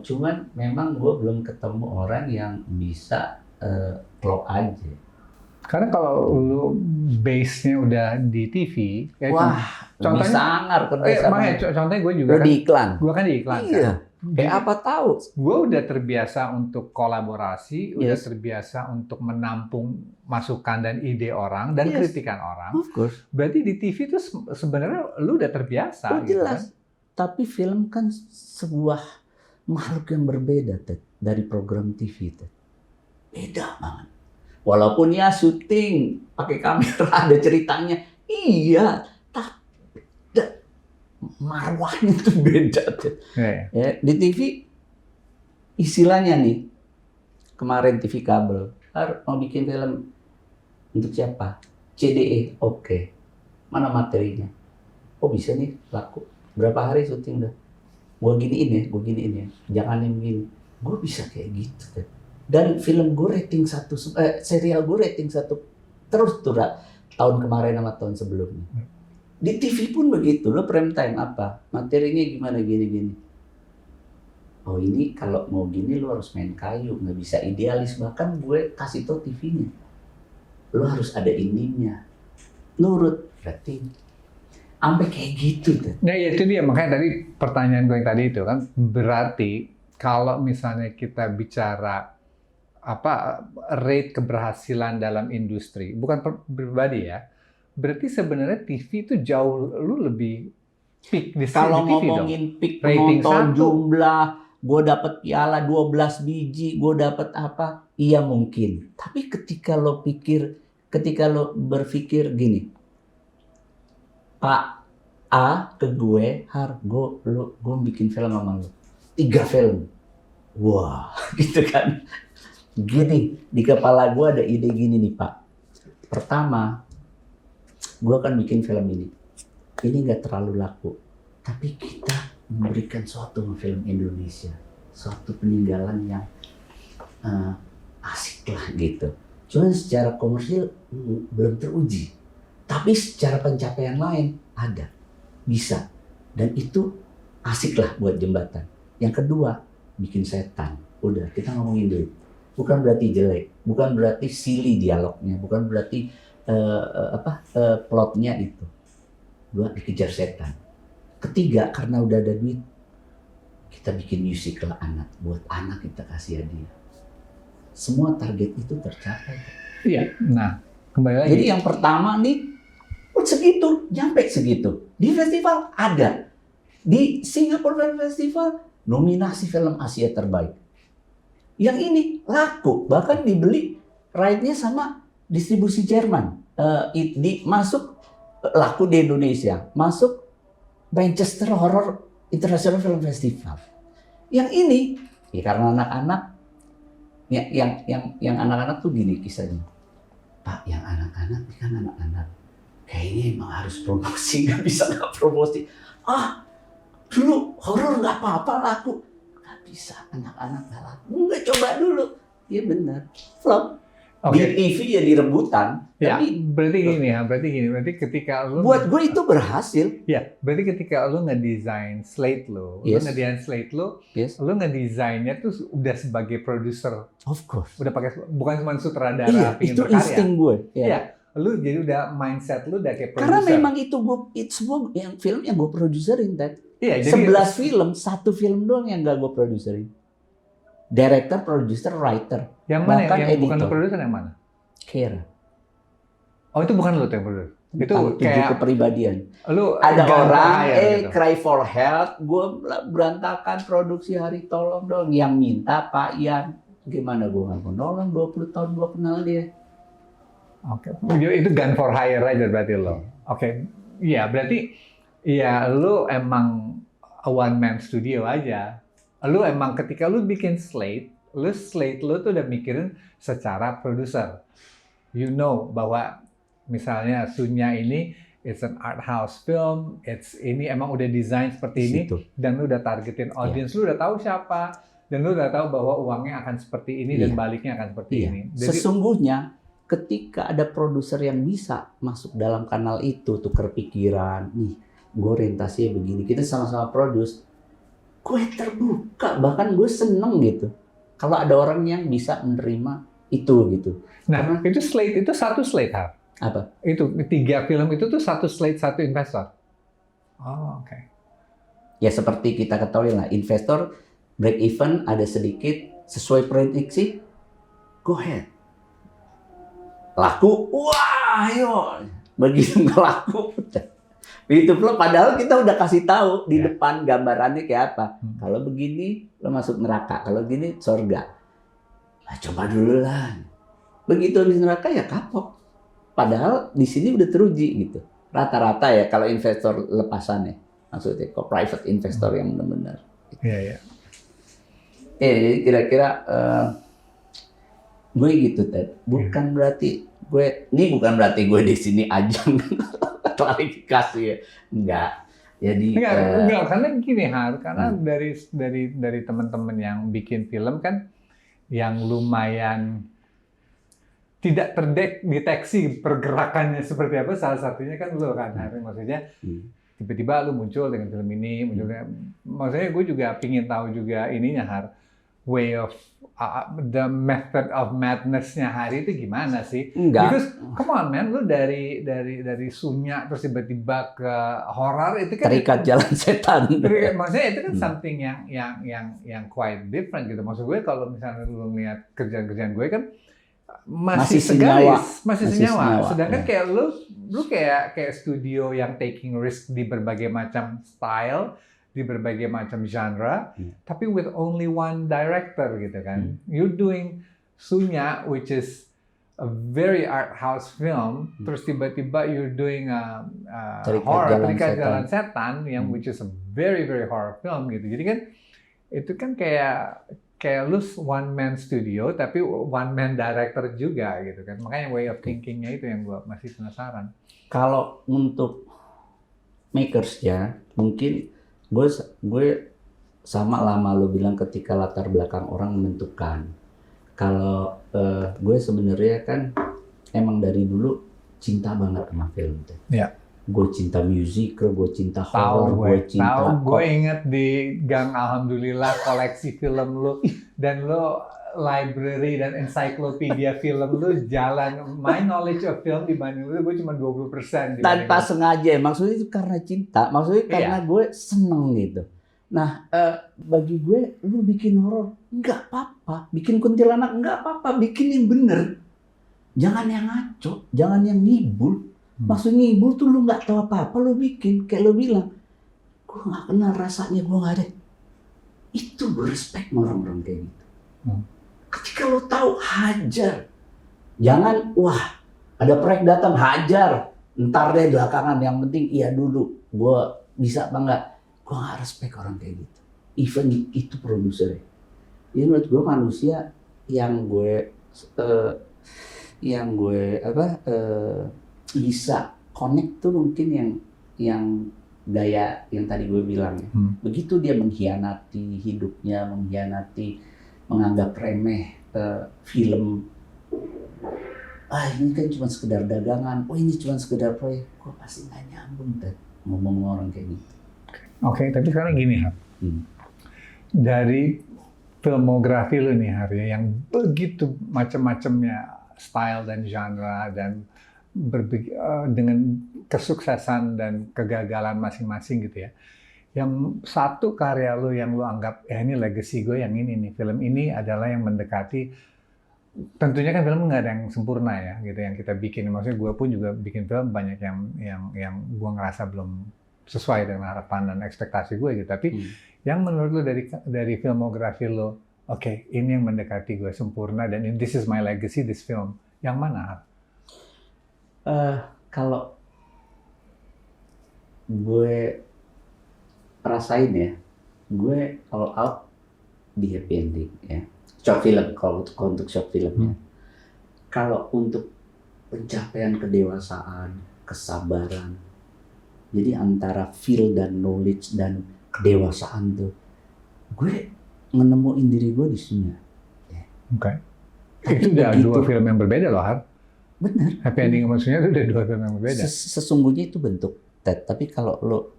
Cuman memang gue belum ketemu orang yang bisa klop aja. Karena kalau lu base-nya udah di TV, contohnya sangar contohnya gue juga di iklan. Gue kan di iklan. Iya. Kayak apa tahu? Gue udah terbiasa untuk kolaborasi, udah terbiasa untuk menampung masukan dan ide orang dan kritikan orang. Of course. Berarti di TV itu sebenarnya lu udah terbiasa. Jelas. Kan? tapi film kan sebuah makhluk yang berbeda Ted, dari program TV Ted. Beda banget. Walaupun ya syuting pakai kamera ada ceritanya, iya, tapi marwahnya tuh beda Ted. Ya, di TV istilahnya nih, kemarin TV kabel, mau bikin film untuk siapa? CDE, oke. Mana materinya? Oh bisa nih laku. Berapa hari syuting udah? Gue giniin ya. Jangan yang begini. Gue bisa kayak gitu. Kan. Dan film gue rating 1, serial gue rating 1 terus tuh tahun kemarin sama tahun sebelumnya. Di TV pun begitu. Lo prime time apa? Materinya gimana gini. Oh ini kalau mau gini lo harus main kayu, nggak bisa idealis. Bahkan gue kasih tau TV-nya. Lo harus ada ininya. Nurut berarti. Sampai kayak gitu tuh. Nah ya itu dia, makanya tadi pertanyaan gue yang tadi itu kan, berarti kalau misalnya kita bicara rate keberhasilan dalam industri, bukan pribadi ya, berarti sebenarnya TV itu jauh lu lebih peak di kalau TV ngomongin dong. peak Rating penonton 1. jumlah, gue dapet piala 12 biji, gue dapet apa? Iya mungkin. Tapi ketika lo berpikir gini, Pak A ke gue, gue bikin film sama lo. 3 film. Wah, gitu kan. Gini, di kepala gue ada ide gini nih Pak. Pertama, gue akan bikin film ini. Ini nggak terlalu laku. Tapi kita memberikan suatu film Indonesia. Suatu peninggalan yang asik lah gitu. Cuman secara komersil belum teruji. Tapi secara pencapaian lain ada, bisa. Dan itu asik lah buat jembatan. Yang kedua, bikin setan. Udah, kita ngomongin dulu. Bukan berarti jelek, bukan berarti silly dialognya, bukan berarti plotnya itu. Dua, dikejar setan. Ketiga, karena udah ada duit, kita bikin musical anak. Buat anak kita kasih hadiah. Semua target itu tercapai. Iya, nah kembali lagi. Jadi yang pertama nih, segitu, nyampe segitu. Di festival ada. Di Singapore Film Festival, nominasi film Asia terbaik. Yang ini laku, bahkan dibeli right-nya sama distribusi Jerman. Masuk laku di Indonesia, masuk Manchester Horror International Film Festival. Yang ini, ya karena anak-anak, yang anak-anak tuh gini kisahnya. Pak, yang anak-anak kan anak-anak. Kayaknya emang harus promosi, nggak bisa nggak promosi. Dulu horor nggak apa-apa laku. Nggak bisa, anak-anak nggak laku. Nggak, coba dulu. Iya benar, flop. Di TV jadi rebutan. Ya, tapi berarti gini, ketika lu... Buat gue itu berhasil. Ya, berarti ketika lu ngedesain slate lu, Yes. Yes. lu ngedesainnya tuh udah sebagai produser. Of course. Udah pakai, bukan cuma sutradara, Iya, pingin itu berkarya. insting gue. Iya. Lu jadi udah mindset lu udah kayak produser. Karena memang itu semua yang film yang gue produserin, Ted. Iya, jadi 11 film, 1 film doang yang gak gue produserin. Director, producer, writer. Yang mana bahkan yang bukan editor. produser yang mana? Care. Oh, itu bukan lu tuh yang produser. Itu Tentang 7 kayak kepribadian. lu Ada orang gitu. cry for help, gue berantakan produksi hari, tolong dong. Yang minta Pak Ian, gimana gue nggak mau nolong, 20 tahun gue kenal dia. Oke, itu gun for hire aja berarti lo. Oke, iya berarti ya lu emang one man studio aja. Lu emang ketika lu bikin slate lu tuh udah mikirin secara produser. You know bahwa misalnya Sunya ini it's an art house film, ini emang udah desain seperti ini, dan lu udah targetin audience, lu udah tahu siapa, dan lu udah tahu bahwa uangnya akan seperti ini dan baliknya akan seperti ini. Jadi, sesungguhnya ketika ada produser yang bisa masuk dalam kanal itu, tukar pikiran, nih gue orientasinya begini, kita sama-sama produce, gue terbuka, bahkan gue seneng gitu. Kalau ada orang yang bisa menerima itu gitu. Nah, karena itu slate itu satu slate ha? Apa? Itu 3 film itu tuh satu slate, satu investor. Oh, oke. Ya seperti kita ketahui lah, investor break even ada sedikit sesuai prediksi, go ahead. Laku, wah ayo. Begitu nggak laku, Begitu plot, padahal kita udah kasih tahu di depan gambarannya kayak apa. Kalau begini lo masuk neraka, kalau gini surga. Nah, coba dulu lah. Begitu di neraka ya kapok. Padahal di sini udah teruji gitu. Rata-rata ya kalau investor lepasan ya, maksudnya kok private investor yang benar-benar. Iya. Jadi kira-kira gue gitu Ted. Bukan berarti bukan berarti gue di sini ajang klarifikasi ya. Enggak. Jadi enggak karena gini karena dari teman-teman yang bikin film kan yang lumayan tidak terdeteksi pergerakannya seperti apa, salah satunya kan lo kan, maksudnya tiba-tiba lu muncul dengan film ini, maksudnya gue juga pingin tahu juga ininya way of the method of madness-nya Hari itu gimana sih? Enggak. Because come on man, lu dari Sunya terus tiba-tiba ke horor itu kan terikat jalan setan. Maksudnya itu kan something yang quite different gitu. Maksud gue kalau misalnya lu lihat kerjaan-kerjaan gue kan masih senyawa. Sedangkan kayak lu kayak studio yang taking risk di berbagai macam style, di berbagai macam genre, tapi with only one director gitu kan. You're doing Sunya, which is a very art house film, terus tiba-tiba you're doing a horror, Terikat Jalan Setan, yang which is a very very horror film gitu. Jadi kan itu kan kayak lu one man studio tapi one man director juga gitu kan. Makanya way of thinkingnya itu yang gue masih penasaran. Kalau untuk makers ya, mungkin gue sama lama lo bilang ketika latar belakang orang menentukan. Kalau gue sebenarnya kan emang dari dulu cinta banget sama film tuh. Ya. Gue cinta musical, gue cinta horror, gue cinta. Gue inget di Gang Alhamdulillah koleksi film lu dan lu library dan encyclopedia film lu jalan. My knowledge of film dibanding lu gue cuma 20%. Tanpa sengaja, maksudnya itu karena cinta, maksudnya karena gue seneng gitu. Nah, bagi gue lu bikin horror nggak apa-apa, bikin kuntilanak nggak apa-apa, bikin yang bener. Jangan yang ngaco, jangan yang ngibul. Maksudnya ngibul tuh lu nggak tahu apa-apa, lu bikin kayak lu bilang, gue nggak kenal rasanya, gue nggak ada. Itu respect orang-orang kayak gitu. Ketika lu tahu, hajar. Jangan, wah ada proyek datang, hajar. Ntar deh belakangan, yang penting iya dulu. Gue bisa apa enggak? Gue nggak respect orang kayak gitu. Even itu produsernya. Jadi menurut gue manusia yang gue bisa connect tuh mungkin yang gaya yang tadi gue bilang ya. Begitu dia mengkhianati hidupnya, menganggap remeh film. Ini kan cuma sekedar dagangan. Ini cuma sekedar proyek. Gue pasti nggak nyambung kan ngomong orang kayak gitu. Oke, tapi sekarang gini dari filmografi lu nih Hari yang begitu macam-macamnya style dan genre dan dengan kesuksesan dan kegagalan masing-masing gitu ya. Yang satu karya lu yang lu anggap ini legacy gue yang ini nih, film ini adalah yang mendekati, tentunya kan film nggak ada yang sempurna ya gitu yang kita bikin. Maksudnya gue pun juga bikin film banyak yang gue ngerasa belum sesuai dengan harapan dan ekspektasi gue gitu. Tapi yang menurut lu dari filmografi lu, oke, ini yang mendekati gue sempurna dan this is my legacy, this film. Yang mana? Kalau gue rasain ya, gue all out di happy ending ya. Short film, kalau untuk short filmnya. Kalau untuk pencapaian kedewasaan, kesabaran, jadi antara feel dan knowledge dan kedewasaan tuh, gue menemuin diri gue di sini. Oke. Itu udah dua film yang berbeda loh, Har. Bener. Happy ending maksudnya itu udah dua film yang berbeda. Sesungguhnya itu bentuk, Ted. Tapi kalau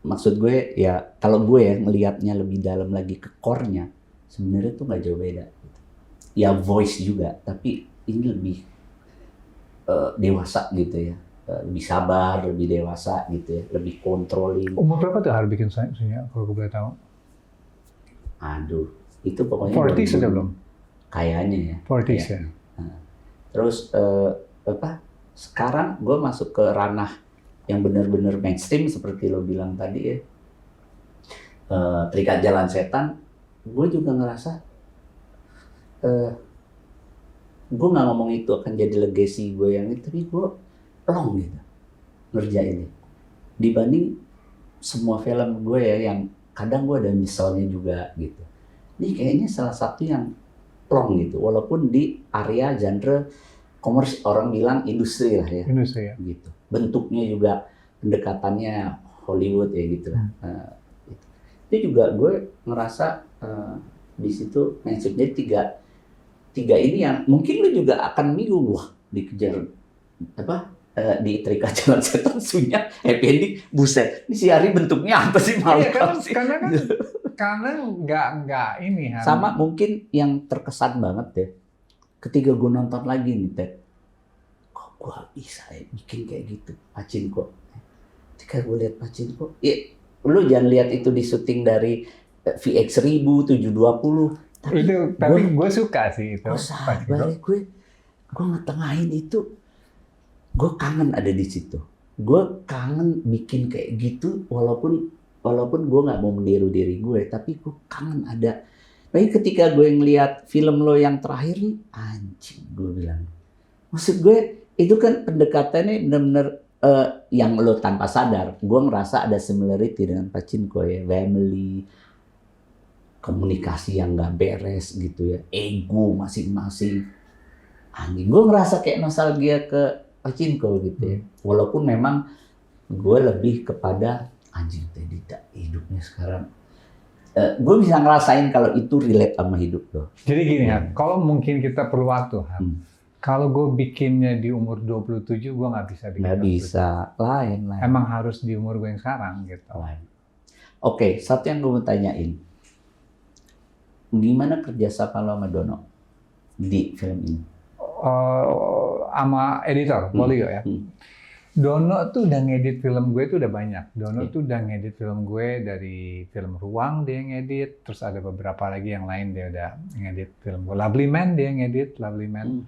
maksud gue ya, kalau gue ya ngelihatnya lebih dalam lagi ke core-nya, sebenarnya tuh nggak jauh beda. Ya voice juga, tapi ini lebih dewasa gitu ya. Lebih sabar, lebih dewasa gitu ya, lebih controlling. Umur berapa tuh Har bikin Sunya, kalau gue boleh tahu? Aduh, itu pokoknya 40 sudah belum? Kayaknya ya. 40 ya. Terus sekarang gue masuk ke ranah yang benar-benar mainstream seperti lo bilang tadi ya, Terikat Jalan Setan, gue juga ngerasa gue nggak ngomong itu akan jadi legacy gue yang itu, tapi gue long gitu ngerjainnya dibanding semua film gue ya yang kadang gue ada misalnya juga gitu. Ini kayaknya salah satu yang long gitu, walaupun di area genre komersial, orang bilang industri lah ya. Industri ya. Gitu. Bentuknya juga pendekatannya Hollywood ya gitu lah. Gitu. Itu juga gue ngerasa di situ maksudnya tiga ini yang mungkin lu juga akan bingung, wah dikejar apa di Terikat Jalan Setan sunya happy ending, buset ini si Ari bentuknya apa sih, malu sih. Karena nggak ini Han. Sama mungkin yang terkesan banget deh ketika gue nonton lagi nih Ted, kok gue bisa ya bikin kayak gitu Pachinko. Ketika gue lihat Pachinko, ya lu jangan lihat itu di syuting dari VX 1000 720, tapi gue suka sih itu. Gue sabar, gue ngetengahin itu, gue kangen ada di situ. Gue kangen bikin kayak gitu, walaupun gue nggak mau meniru diri gue, tapi gue kangen ada. Tapi ketika gue ngeliat film lo yang terakhir nih, anjing, gue bilang, maksud gue itu kan pendekatannya benar-benar yang lo tanpa sadar. Gue ngerasa ada similarity dengan Pachinko ya, family, komunikasi yang nggak beres gitu ya, ego masing-masing. Anjing, gue ngerasa kayak nostalgia ke Pachinko gitu ya. Walaupun memang gue lebih kepada anjing tadi hidupnya sekarang. Gue bisa ngerasain kalau itu relate sama hidup lo. Jadi gini ya, kalau mungkin kita perlu waktu, kalau gue bikinnya di umur 27, gue nggak bisa bikin. Nggak bisa, lain. Emang harus di umur gue yang sekarang gitu. Lain. Oke, satu yang gue mau tanyain. Gimana kerjasama lo sama Dono di film ini? Sama editor, Bolio ya. Dono tuh udah ngedit film gue tuh udah banyak. Dono tuh udah ngedit film gue dari film Ruang dia ngedit, terus ada beberapa lagi yang lain dia udah ngedit film gue. Lovely Man dia ngedit, Lovely Man.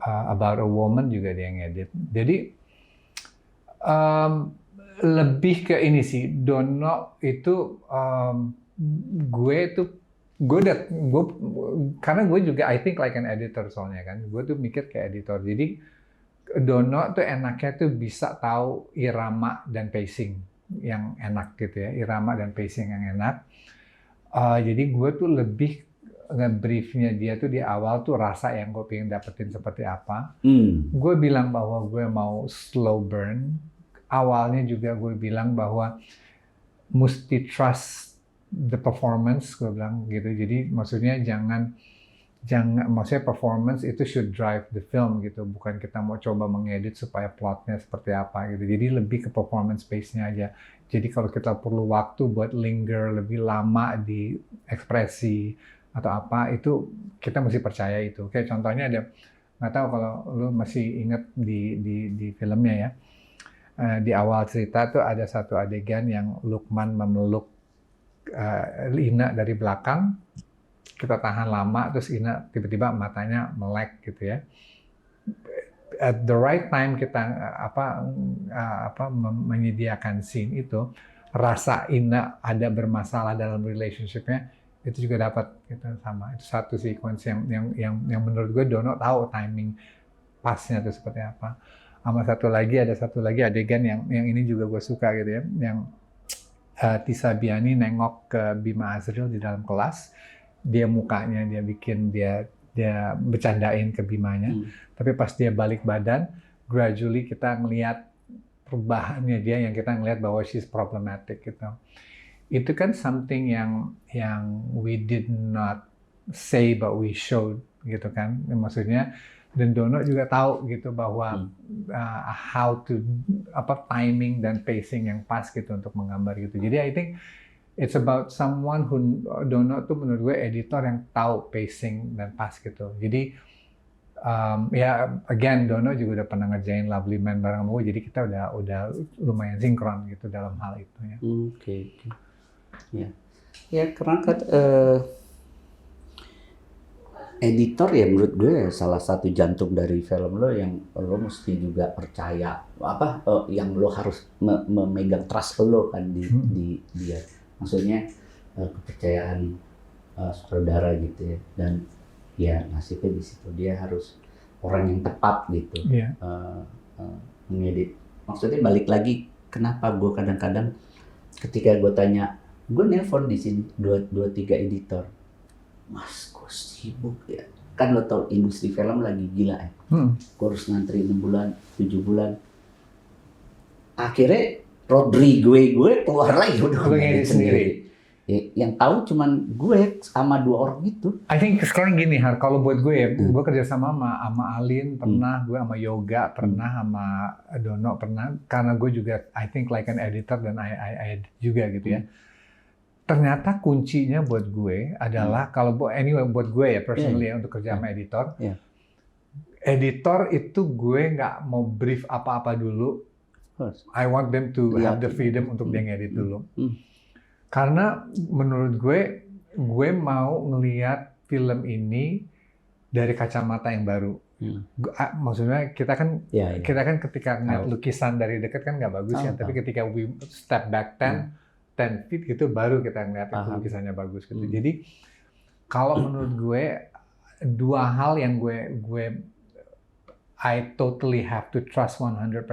About a Woman juga dia ngedit. Jadi lebih ke ini sih, Dono itu karena gue juga I think like an editor soalnya kan, gue tuh mikir kayak editor. Jadi Dono tuh enaknya tuh bisa tahu irama dan pacing yang enak gitu ya, irama dan pacing yang enak. Jadi gue tuh lebih nge-briefnya dia tuh di awal tuh rasa yang gue pengen dapetin seperti apa. Gue bilang bahwa gue mau slow burn. Awalnya juga gue bilang bahwa mesti trust the performance, gue bilang gitu. Jadi maksudnya maksudnya performance itu should drive the film gitu, bukan kita mau coba mengedit supaya plotnya seperti apa gitu. Jadi lebih ke performance base-nya aja. Jadi kalau kita perlu waktu buat linger lebih lama di ekspresi atau apa, itu kita mesti percaya itu. Kayak contohnya ada, nggak tahu kalau lu masih inget di filmnya ya, di awal cerita tuh ada satu adegan yang Lukman memeluk Ina dari belakang, kita tahan lama, terus Ina tiba-tiba matanya melek gitu ya. At the right time kita menyediakan scene itu, rasa Ina ada bermasalah dalam relationship-nya itu juga dapat gitu sama. Itu satu sequence yang menurut gue Dono tahu timing pasnya itu seperti apa. Sama ada satu lagi adegan yang ini juga gue suka gitu ya, yang Tisa Biani nengok ke Bima Azril di dalam kelas, dia mukanya dia bikin dia bercandain ke Bimanya, tapi pas dia balik badan, gradually kita ngelihat perubahannya dia, yang kita ngelihat bahwa she's problematic gitu. Itu kan something yang we did not say but we showed gitu kan, maksudnya. Dan Dono juga tahu gitu bahwa how to timing dan pacing yang pas gitu untuk menggambar gitu. Jadi I think it's about someone who, Dono tuh menurut gue editor yang tahu pacing dan pas gitu. Jadi ya again Dono juga udah pernah ngerjain Lovely Man bareng sama gue, jadi kita udah lumayan sinkron gitu dalam hal itu ya. Oke. Ya karena kan editor ya menurut gue salah satu jantung dari film lo yang lo mesti juga percaya yang lo harus memegang trust lo kan di dia. Maksudnya kepercayaan saudara gitu ya. Dan ya nasibnya di situ dia harus orang yang tepat gitu. Iya. Mengedit. Maksudnya balik lagi kenapa gue kadang-kadang ketika gue tanya, gue nelpon di sini 2-3 editor. Mas, gue sibuk ya. Kan lo tau industri film lagi gila ya. Gue harus ngantri 6 bulan, 7 bulan. Akhirnya Rodri gue keluar lagi udah ngedit sendiri. Ya, yang tahu cuman gue sama 2 orang itu. I think sekarang gini Har, kalau buat gue ya, gue kerja sama Alin pernah, gue sama Yoga pernah, sama Dono pernah, karena gue juga I think like an editor dan I juga gitu ya. Ternyata kuncinya buat gue adalah kalau buat gue ya personally ya, untuk kerja sama editor. Editor itu gue nggak mau brief apa-apa dulu. I want them to have the freedom untuk dia ngedit dulu. Karena menurut gue mau ngelihat film ini dari kacamata yang baru. Maksudnya kita kan ketika ngeliat lukisan dari dekat kan nggak bagus ya. Tapi ketika we step back 10 feet gitu baru kita ngeliat itu lukisannya bagus gitu. Jadi kalau menurut gue 2 hal yang I totally have to trust 100%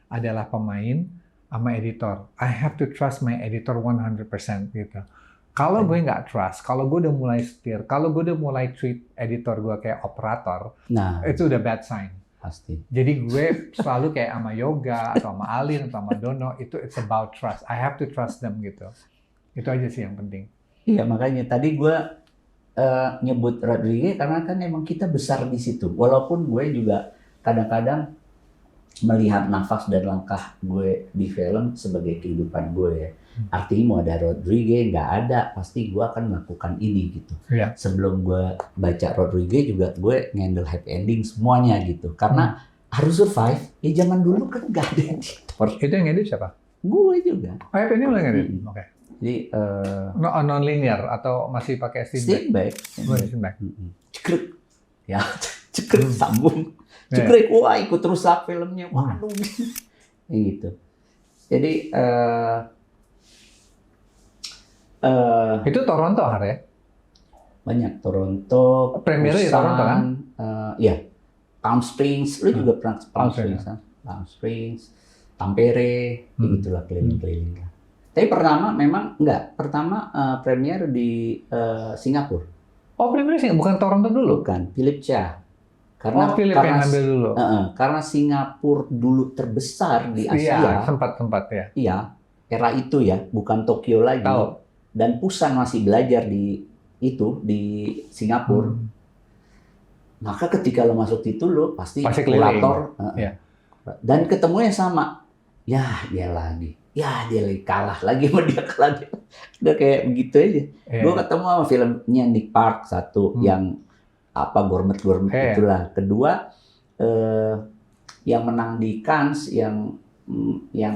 adalah pemain sama editor. I have to trust my editor 100% gitu. Kalau gue nggak trust, kalau gue udah mulai setir, kalau gue udah mulai treat editor gue kayak operator, itu udah bad sign. Pasti. Jadi gue selalu kayak sama Yoga atau sama Alin atau sama Dono, itu it's about trust. I have to trust them gitu. Itu aja sih yang penting. Iya, makanya tadi gue nyebut Rodriguez karena kan emang kita besar di situ. Walaupun gue juga kadang-kadang melihat nafas dan langkah gue di film sebagai kehidupan gue ya. Artinya mau ada Rodriguez, nggak ada, pasti gue akan melakukan ini gitu. Sebelum gue baca Rodriguez juga gue ngendel happy ending semuanya gitu. Karena harus survive, ya zaman dulu kan nggak ada editor. Itu yang ngedit siapa? Gue juga. Oh, happy ending lo yang ngedit? Oke. Jadi non-linear atau masih pakai steam back? Steam back. Cekrek. Ya, cekrek sambung. Cekrek, wah ikut rusak filmnya. Waduh. Ya gitu. Jadi itu Toronto Har ya? Banyak Toronto, premiere di Toronto kan? Iya. Palm Springs, lu juga pernah Palm Springs kan? Palm Springs, Tampere, gitulah keliling-keliling. Tapi pertama premiere di Singapura. Oh, premiere Singapura, bukan Toronto dulu? Bukan, Philip Chia. Karena yang ambil dulu. Karena Singapura dulu terbesar di Asia. Iya, sempat ya. Iya, era itu ya, bukan Tokyo lagi. Tahu. Dan Pusan masih belajar di Singapura. Maka ketika lo masuk itu lo pasti kurator. Dan ketemunya sama. Ya dia lagi. Ya dia lagi kalah lagi sama dia kalah. Udah kayak begitu aja. Gue ketemu sama filmnya Nick Park satu yang gourmet itulah. Kedua yang menang di Cannes yang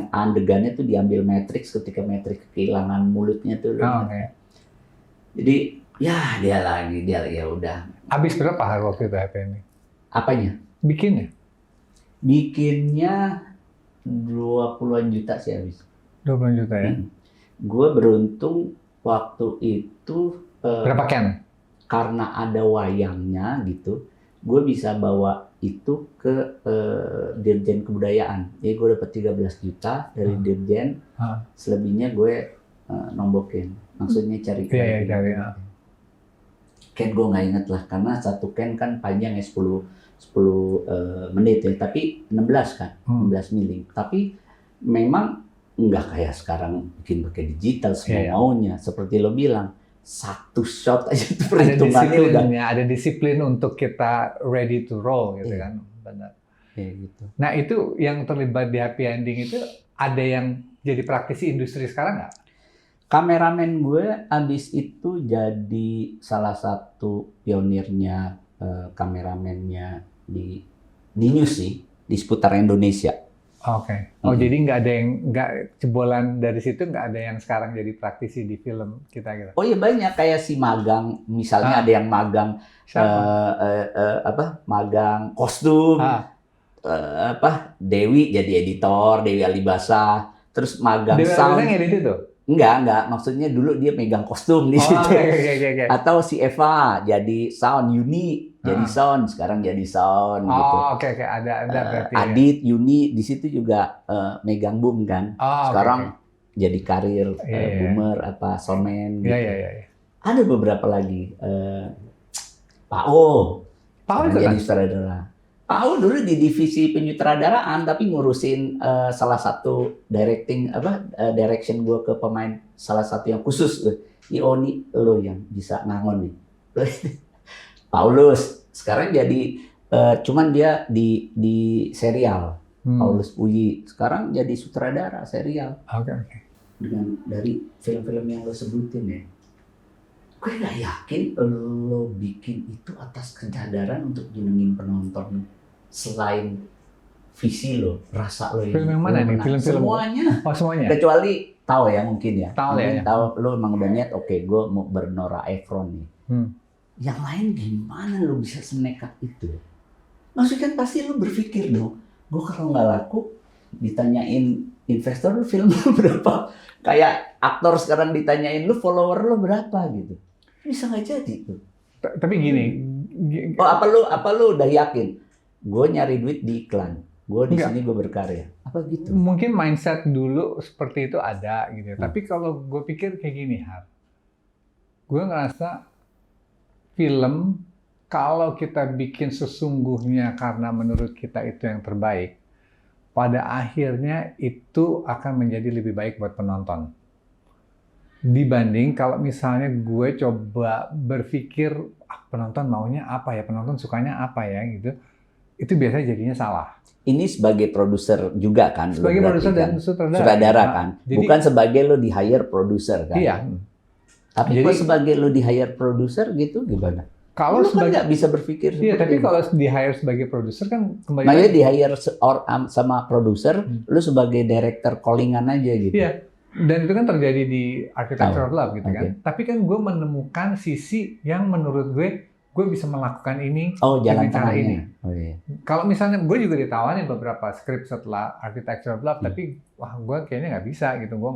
adegannya tuh diambil Matrix ketika Matrix kehilangan mulutnya tuh. Jadi ya dia lagi ya udah. Habis berapa waktu itu HP ini? Apanya? Bikinnya 20-an juta sih habis. 20 juta ya. Gue beruntung waktu itu berapa can? Karena ada wayangnya gitu. Gue bisa bawa itu ke Dirjen Kebudayaan. Jadi gue dapat 13 juta dari Dirjen. Selebihnya gue nombokin. Maksudnya cari. Ken gue nggak inget lah. Karena satu ken kan panjangnya 10 menit ya. Tapi 16 kan. 16 mili. Tapi memang nggak kayak sekarang bikin pakai digital semua maunya. Seperti lo bilang. Satu shot aja itu perhitungannya udah ada disiplin untuk kita ready to roll gitu kan. Benar. Gitu. Nah itu yang terlibat di happy ending itu ada yang jadi praktisi industri sekarang nggak? Kameramen gue abis itu jadi salah satu pionirnya kameramennya di news sih di seputar Indonesia. Oke. Oh, jadi nggak ada yang nggak jebolan dari situ, nggak ada yang sekarang jadi praktisi di film kita gitu. Oh iya banyak, kayak si magang, misalnya ada yang magang Siapa? magang kostum, Dewi jadi editor, Dewi Alibasa, terus magang Dewi sound. Alibasa ngedit itu? Enggak, maksudnya dulu dia megang kostum di situ. Oke. Atau si Eva jadi sound, Yuni jadi sound, sekarang jadi sound gitu. Oke, ada berarti. Adit, Yuni di situ juga megang boom kan. Sekarang jadi karir boomer apa soundman gitu. Iya. Ada beberapa lagi. Pao jadi sutradara. Pao dulu di divisi penyutradaraan tapi ngurusin salah satu direction gue ke pemain salah satu yang khusus. Ioni lo yang bisa ngangon nih. Paulus sekarang jadi cuman dia di serial. Paulus Puyi sekarang jadi sutradara serial. Oke. Dengan dari film-film yang lo sebutin ya. Gue nggak yakin lo bikin itu atas kesadaran untuk nyenengin penonton selain visi lo, rasa lo film yang mana nih? Film-film semuanya. Oh, semuanya. Kecuali tahu ya mungkin ya. Tahu ya. Tahu lo emang udah niat, oke, gue mau bernora Efron nih. Yang lain gimana lo bisa senekat itu? Maksudnya kan pasti lo berpikir dong, gue kalau nggak laku ditanyain investor lo film lo berapa? Kayak aktor sekarang ditanyain lo follower lo berapa gitu. Bisa nggak jadi tuh. Tapi gini. Oh apa lu udah yakin? Gue nyari duit di iklan. Gue di sini gue berkarya. Apa gitu? Mungkin mindset dulu seperti itu ada gitu. Tapi kalau gue pikir kayak gini, Har. Gue ngerasa film kalau kita bikin sesungguhnya karena menurut kita itu yang terbaik, pada akhirnya itu akan menjadi lebih baik buat penonton. Dibanding kalau misalnya gue coba berpikir penonton maunya apa ya, penonton sukanya apa ya gitu, itu biasanya jadinya salah. Ini sebagai produser juga kan? Sebagai produser dan sutradara kan? Jadi, bukan sebagai lo di hire produser kan? Iya. Tapi kalau sebagai lo di hire produser gitu gimana? Kalau lo kan nggak bisa berpikir. Iya, tapi kalau di hire sebagai produser kan kembali. Makanya di hire sama produser, lo sebagai director callingan aja gitu. Iya. Dan itu kan terjadi di Architecture of Love gitu kan. Tapi kan gue menemukan sisi yang menurut gue bisa melakukan ini dengan cara ini. Oh, iya. Kalau misalnya gue juga ditawarin beberapa skrip setelah Architecture of Love, tapi wah gue kayaknya nggak bisa gitu, gue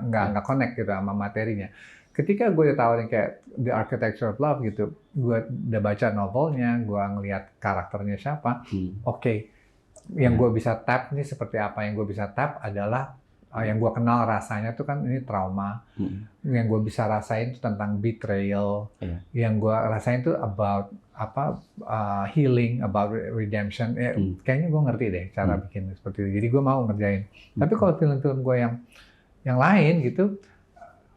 nggak connect gitu sama materinya. Ketika gue ditawarin kayak The Architecture of Love gitu, gue udah baca novelnya, gue ngelihat karakternya siapa, yang gue bisa tap nih seperti apa, yang gue bisa tap adalah yang gue kenal rasanya tuh kan ini trauma, yang gue bisa rasain tuh tentang betrayal, yang gue rasain tuh about healing, about redemption. Kayaknya gue ngerti deh cara bikin seperti itu. Jadi gue mau ngerjain. Tapi kalau film-film gue yang lain gitu,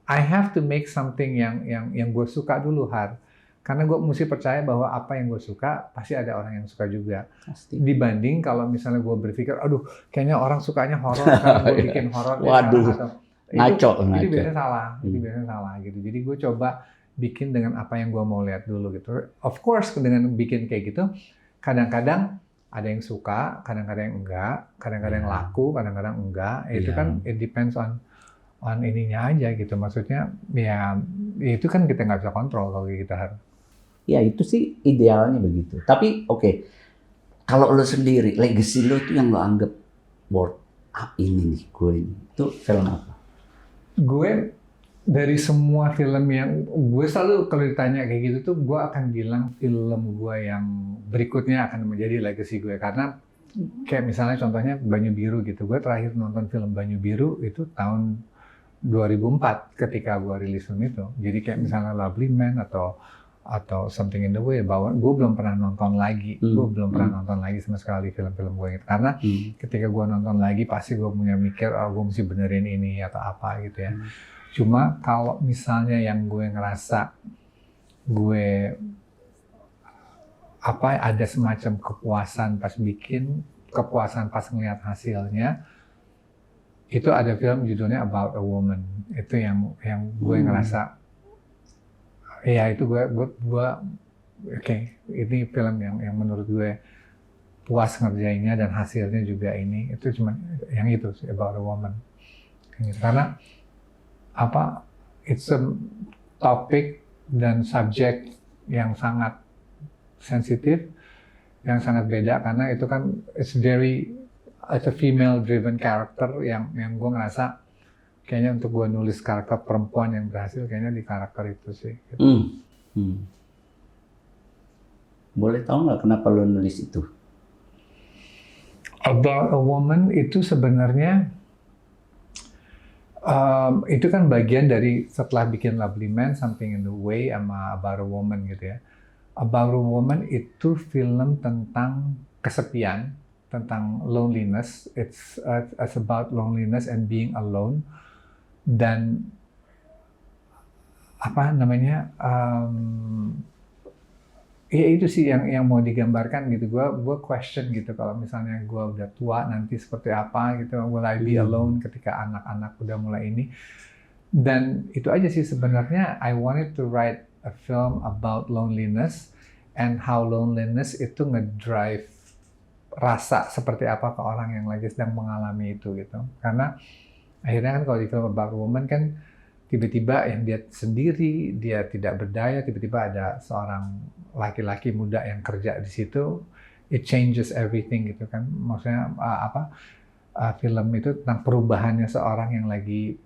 I have to make something yang gue suka dulu, Har. Karena gue mesti percaya bahwa apa yang gue suka pasti ada orang yang suka juga. Pasti. Dibanding kalau misalnya gue berpikir, aduh, kayaknya orang sukanya horor, sekarang gue bikin horor. Waduh, ngaco. Itu biasanya salah, itu biasanya salah gitu. Jadi gue coba bikin dengan apa yang gue mau lihat dulu gitu. Of course, dengan bikin kayak gitu, kadang-kadang ada yang suka, kadang-kadang yang enggak, kadang-kadang laku, kadang-kadang enggak. Itu kan it depends on ininya aja gitu. Maksudnya ya itu kan kita nggak bisa kontrol kalau kita harus. Ya itu sih idealnya begitu. Tapi kalau lo sendiri, legacy lo itu yang lo anggap worth ini nih gue ini. Itu film apa? Gue dari semua film yang gue selalu kalau ditanya kayak gitu tuh gue akan bilang film gue yang berikutnya akan menjadi legacy gue. Karena kayak misalnya contohnya Banyu Biru gitu. Gue terakhir nonton film Banyu Biru itu tahun 2004 ketika gue rilis film itu. Jadi kayak misalnya Lovely Man atau Something in the Way, bahwa gue belum pernah nonton lagi, gue belum pernah nonton lagi sama sekali film-film gue gitu. Karena ketika gue nonton lagi pasti gue punya mikir, gue mesti benerin ini atau apa gitu ya. Cuma kalau misalnya yang gue ngerasa gue ada semacam kepuasan pas bikin, kepuasan pas ngeliat hasilnya, itu ada film judulnya About a Woman. Itu yang gue ngerasa ya itu gue ini film yang menurut gue puas ngerjainnya dan hasilnya juga ini. Itu cuma yang itu sih, About a Woman. Gitu. Karena apa? It's a topic dan subjek yang sangat sensitif, yang sangat beda karena itu kan it's a female driven character yang gue ngerasa kayaknya untuk gue nulis karakter perempuan yang berhasil kayaknya di karakter itu sih. Gitu. Boleh tahu nggak kenapa lo nulis itu? About a Woman itu sebenarnya itu kan bagian dari setelah bikin Lovely Man, Something in the Way sama About a Woman gitu ya. About a Woman itu film tentang kesepian, tentang loneliness. It's about loneliness and being alone. Dan apa namanya? Ya itu sih yang mau digambarkan gitu. Gue question gitu kalau misalnya gue udah tua nanti seperti apa gitu. Will I be alone ketika anak-anak udah mulai ini? Dan itu aja sih sebenarnya. I wanted to write a film about loneliness and how loneliness itu ngedrive rasa seperti apa ke orang yang lagi sedang mengalami itu gitu. Karena akhirnya kan kalau di film About a Woman kan tiba-tiba yang dia sendiri, dia tidak berdaya, tiba-tiba ada seorang laki-laki muda yang kerja di situ, it changes everything gitu kan. Maksudnya film itu tentang perubahannya seorang yang lagi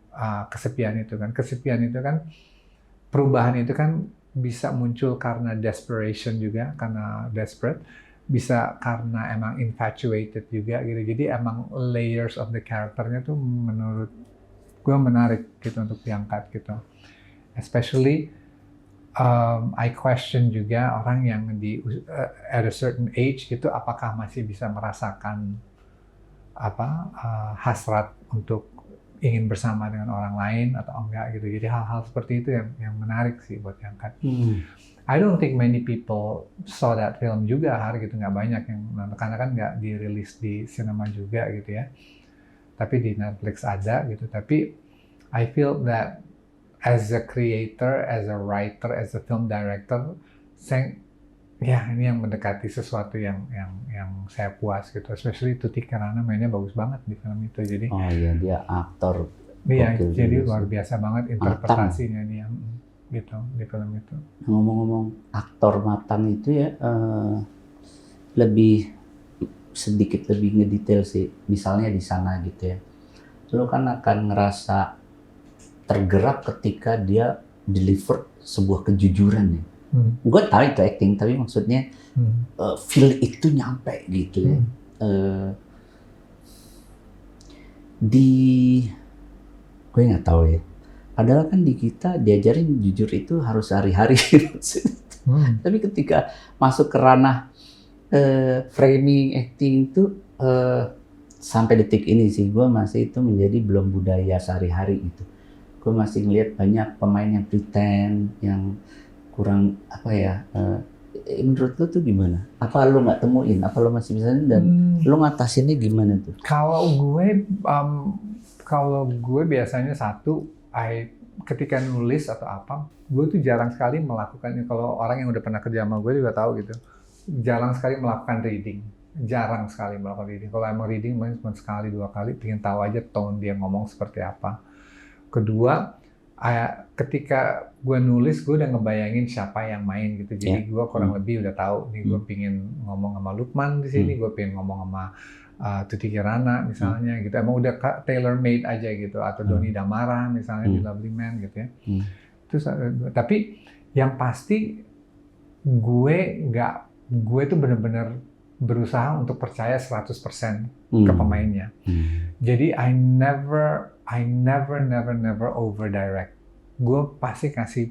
kesepian itu kan. Kesepian itu kan, perubahan itu kan bisa muncul karena desperation juga, karena desperate, bisa karena emang infatuated juga gitu. Jadi emang layers of the characternya tuh menurut gue menarik gitu untuk diangkat gitu. Especially I question juga orang yang at a certain age gitu, apakah masih bisa merasakan hasrat untuk ingin bersama dengan orang lain atau enggak gitu. Jadi hal-hal seperti itu yang menarik sih buat diangkat. I don't think many people saw that film juga gitu, nggak banyak yang nonton karena kan nggak dirilis di sinema juga gitu ya. Tapi di Netflix ada gitu. Tapi I feel that as a creator, as a writer, as a film director, ini yang mendekati sesuatu yang saya puas gitu. Especially Tuti Kirana mainnya bagus banget di film itu. Jadi dia aktor. Iya, jadi luar biasa banget interpretasinya dia gitu di film itu. Ngomong-ngomong aktor matang itu ya sedikit lebih ngedetail sih. Misalnya di sana gitu ya. Lo kan akan ngerasa tergerak ketika dia deliver sebuah kejujuran ya. Gue tahu itu acting, tapi maksudnya feel itu nyampe gitu ya. Gue nggak tahu ya. Padahal kan di kita diajarin jujur itu harus hari-hari. Tapi ketika masuk ke ranah framing acting itu sampai detik ini sih gue masih itu menjadi belum budaya sehari-hari gitu. Gue masih ngelihat banyak pemain yang pretend, yang kurang menurut lo tuh gimana? Apa lo nggak temuin? Apa lo masih bisa dan lo ngatasinnya gimana tuh? Kalau gue biasanya ketika nulis atau apa, gue tuh jarang sekali melakukannya. Kalau orang yang udah pernah kerja sama gue juga tahu gitu, jarang sekali melakukan reading. Jarang sekali melakukan reading. Kalau emang reading cuma sekali dua kali, pengen tahu aja tone dia ngomong seperti apa. Kedua, ketika gue nulis, gue udah ngebayangin siapa yang main gitu. Jadi gue kurang lebih udah tahu nih, gue pengen ngomong sama Lukman di sini, gue pengen ngomong sama Tuti Kirana misalnya gitu. Emang udah tailor made aja gitu. Atau Doni Damara misalnya di Lovely Man gitu ya. Terus, tapi yang pasti gue tuh bener-bener berusaha untuk percaya 100% ke pemainnya. Jadi I never over direct. Gue pasti kasih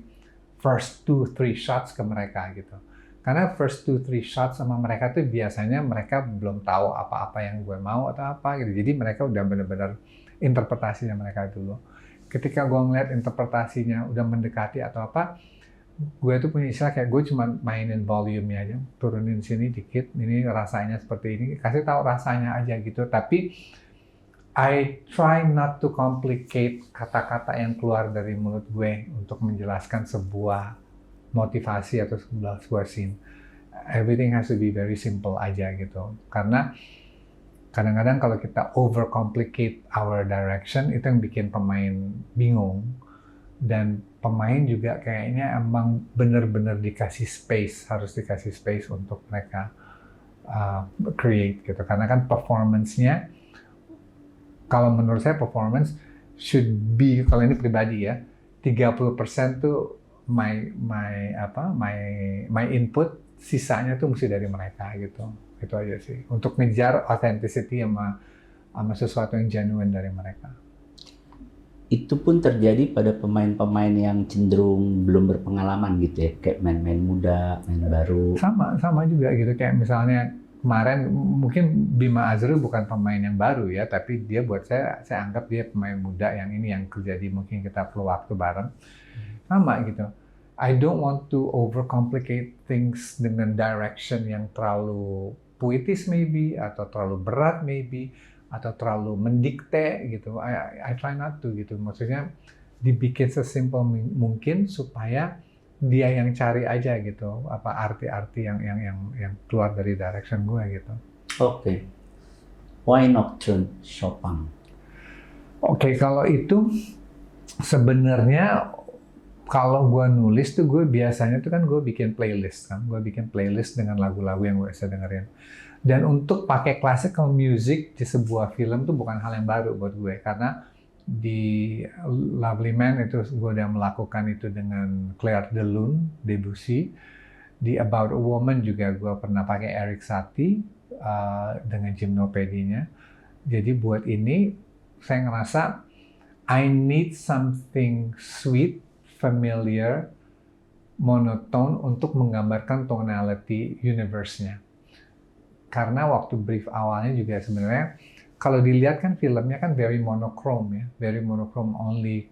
first 2-3 shots ke mereka gitu. Karena first 2-3 shots sama mereka tuh biasanya mereka belum tahu apa-apa yang gue mau atau apa gitu. Jadi mereka udah bener-bener interpretasinya mereka dulu. Ketika gue ngeliat interpretasinya udah mendekati atau apa, gue tuh punya istilah kayak gue cuma mainin volume-nya aja, turunin sini dikit, ini rasanya seperti ini, kasih tahu rasanya aja gitu. Tapi I try not to complicate kata-kata yang keluar dari mulut gue untuk menjelaskan sebuah motivasi atau sebuah scene. everything has to be very simple aja gitu. Karena kadang-kadang kalau kita overcomplicate our direction, itu yang bikin pemain bingung. Dan pemain juga kayaknya emang benar-benar harus dikasih space untuk mereka create gitu. Karena kan performance-nya, kalau menurut saya performance should be, kalau ini pribadi ya, 30% tuh my input, sisanya tuh mesti dari mereka gitu. Itu aja sih. Untuk ngejar authenticity sama sesuatu yang genuine dari mereka. Itu pun terjadi pada pemain-pemain yang cenderung belum berpengalaman gitu ya, kayak main-main muda, main baru. Sama juga gitu, kayak misalnya kemarin mungkin Bima Azrul bukan pemain yang baru ya, tapi dia buat saya anggap dia pemain muda yang ini yang terjadi, mungkin kita perlu waktu bareng. Sama gitu. I don't want to overcomplicate things dengan direction yang terlalu puitis maybe, atau terlalu berat maybe, atau terlalu mendikte gitu. I try not to gitu. Maksudnya dibikin sesimpel mungkin supaya dia yang cari aja gitu, apa arti-arti yang keluar dari direction gue gitu. Oke. Why Nocturne Chopin? Oke, kalau itu sebenarnya kalau gue nulis tuh gue biasanya tuh kan gue bikin playlist kan. Gue bikin playlist dengan lagu-lagu yang gue bisa dengerin. Dan untuk pakai classical music di sebuah film tuh bukan hal yang baru buat gue, karena di Lovely Man itu gue udah melakukan itu dengan Claire de Lune, Debussy. Di About a Woman juga gue pernah pakai Erik Satie dengan gymnopédie-nya. Jadi buat ini saya ngerasa I need something sweet, familiar, monotone untuk menggambarkan tonality universe-nya. Karena waktu brief awalnya juga sebenarnya kalau dilihat kan filmnya kan very monochrome ya, very monochrome, only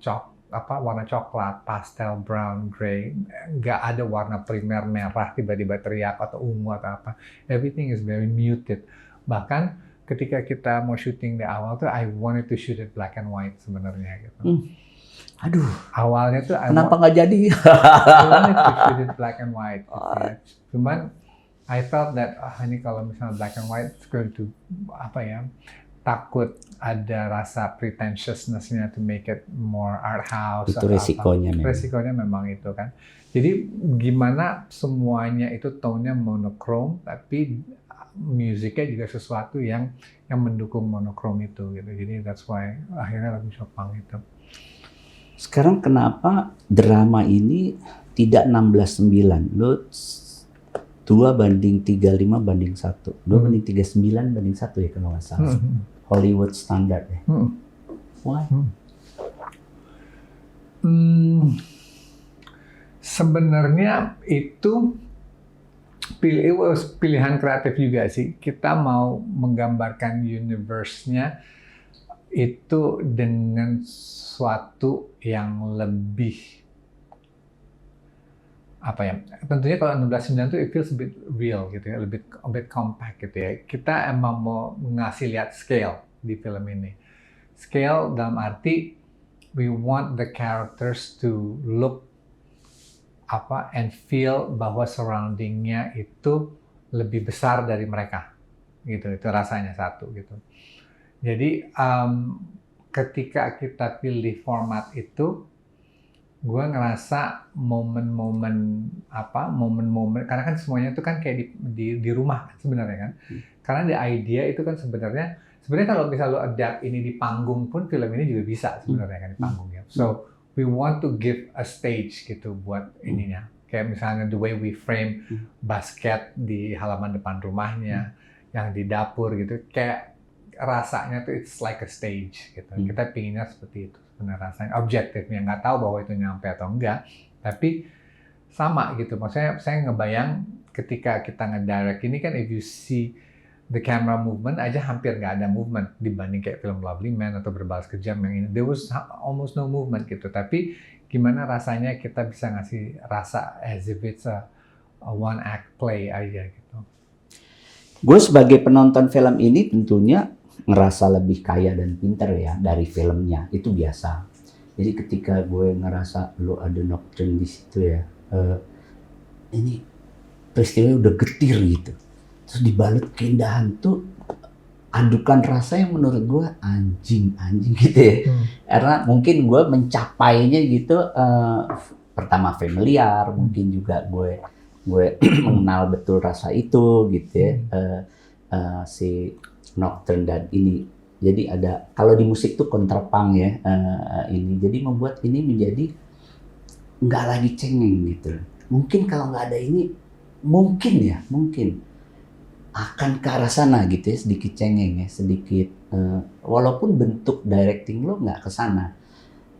warna coklat, pastel, brown, gray, nggak ada warna primer merah tiba-tiba teriak atau ungu atau apa. Everything is very muted. Bahkan ketika kita mau syuting di awal tuh I wanted to shoot it black and white sebenarnya gitu. Aduh, awalnya tuh kenapa nggak jadi? I wanted to shoot it black and white gitu ya. Cuman I felt that ini kalau misalnya black and white it's going to takut ada rasa pretentiousness-nya to make it more art house. Itu resikonya memang. Resikonya memang itu kan. Jadi gimana semuanya itu tone-nya monochrome tapi musiknya juga sesuatu yang mendukung monochrome itu gitu. Jadi that's why akhirnya lagu Chopin itu. Sekarang kenapa drama ini tidak 16:9? Lo 2:35:1, 2:39:1 ya kalau nggak salah. Hollywood standard ya. Why? Sebenarnya itu pilihan kreatif juga sih. Kita mau menggambarkan universe-nya itu dengan suatu yang lebih tentunya kalau 16:9 itu it feels a bit real gitu ya, a bit compact gitu ya. Kita emang mau ngasih lihat scale di film ini. Scale dalam arti we want the characters to look and feel bahwa surrounding-nya itu lebih besar dari mereka. Gitu, itu rasanya satu gitu. Jadi ketika kita pilih format itu, gue ngerasa momen-momen karena kan semuanya itu kan kayak di rumah kan sebenarnya kan. Karena the idea itu kan sebenarnya kalau misalnya lo adapt ini di panggung pun film ini juga bisa sebenarnya kan di panggung ya. So we want to give a stage gitu buat ininya. Kayak misalnya the way we frame basket di halaman depan rumahnya, yang di dapur gitu, kayak rasanya tuh it's like a stage gitu. Kita pinginnya seperti itu. Benar rasanya objektifnya, nggak tahu bahwa itu nyampe atau enggak, tapi sama gitu. Maksudnya saya ngebayang ketika kita ngedirect ini kan, if you see the camera movement aja hampir nggak ada movement dibanding kayak film Lovely Man atau Berbalas Kejam yang ini, there was almost no movement gitu. Tapi gimana rasanya kita bisa ngasih rasa as if it's a one act play aja gitu. Gue sebagai penonton film ini tentunya ngerasa lebih kaya dan pintar ya dari filmnya, itu biasa. Jadi ketika gue ngerasa lo ada Nocturne di situ ya, ini peristiwa udah getir gitu. Terus dibalut keindahan tuh adukan rasa yang menurut gue anjing gitu ya. Karena mungkin gue mencapainya gitu pertama familiar, mungkin juga gue mengenal betul rasa itu gitu ya. Si Nocturne dan ini. Jadi ada kalau di musik tuh kontrapang ya ini. Jadi membuat ini menjadi nggak lagi cengeng gitu. Mungkin kalau nggak ada ini mungkin akan ke arah sana gitu ya, sedikit cengeng ya, sedikit walaupun bentuk directing lo nggak ke sana.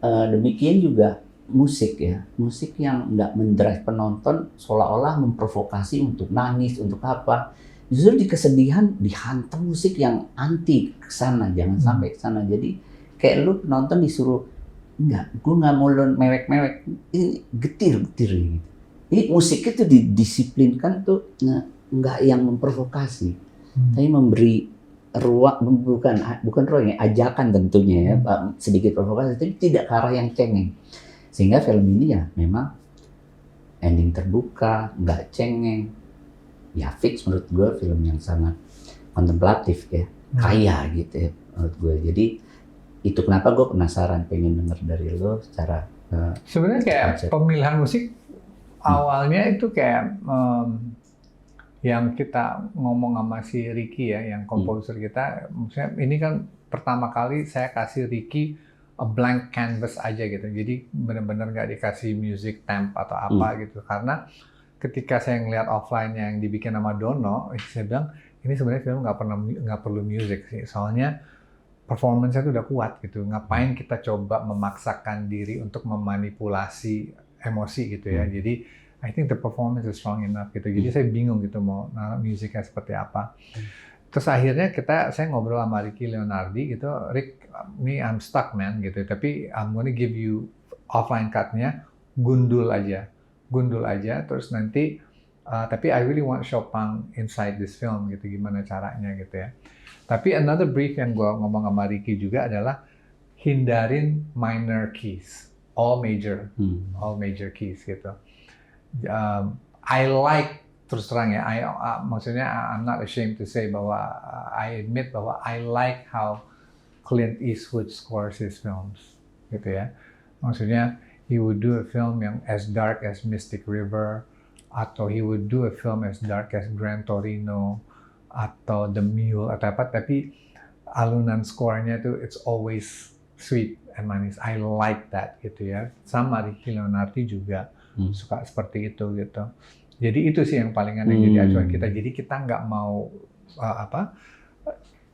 Demikian juga musik ya, musik yang nggak mendrive penonton seolah-olah memprovokasi untuk nangis, untuk apa. Justru di kesedihan dihantam musik yang anti ke sana, jangan sampai ke sana. Jadi kayak lu penonton disuruh gue nggak mau mewek-mewek, ini getir gitu. Ini musiknya tuh didisiplinkan tuh nggak yang memprovokasi, tapi memberi ruang, bukan ruang ya, ajakan tentunya ya, sedikit provokasi, tapi tidak ke arah yang cengeng. Sehingga film ini ya memang ending terbuka, nggak cengeng, ya fix menurut gue film yang sangat kontemplatif ya, kaya gitu ya menurut gue. Jadi itu kenapa gue penasaran, pengen denger dari lo secara sebenarnya kayak pemilihan musik awalnya itu kayak yang kita ngomong sama si Ricky ya, yang komposer kita, maksudnya ini kan pertama kali saya kasih Ricky a blank canvas aja gitu, jadi benar-benar nggak dikasih music temp atau apa gitu, karena ketika saya ngeliat offline yang dibikin sama Dono, saya bilang ini sebenarnya film nggak perlu music sih, soalnya performance-nya tuh udah kuat gitu, ngapain kita coba memaksakan diri untuk memanipulasi emosi gitu ya, jadi I think the performance is strong enough gitu. Jadi saya bingung gitu mau musiknya seperti apa. Terus akhirnya saya ngobrol sama Ricky Leonardi gitu, Rick, me I'm stuck man gitu. Tapi I'm gonna give you offline cut-nya, gundul aja. Terus nanti, tapi I really want Chopin inside this film gitu, gimana caranya gitu ya. Tapi another brief yang gue ngomong sama Ricky juga adalah hindarin minor keys, all major keys gitu. I like, terus terang ya, maksudnya I'm not ashamed to say bahwa I admit bahwa I like how Clint Eastwood scores his films, gitu ya. Maksudnya he would do a film yang as dark as Mystic River, atau he would do a film as dark as Gran Torino, atau The Mule, atau apa, tapi alunan skornya tuh it's always sweet and manis. I like that gitu ya. Sama Ricky Leonardi juga suka seperti itu gitu. Jadi itu sih yang palingan yang jadi acuan kita. Jadi kita nggak mau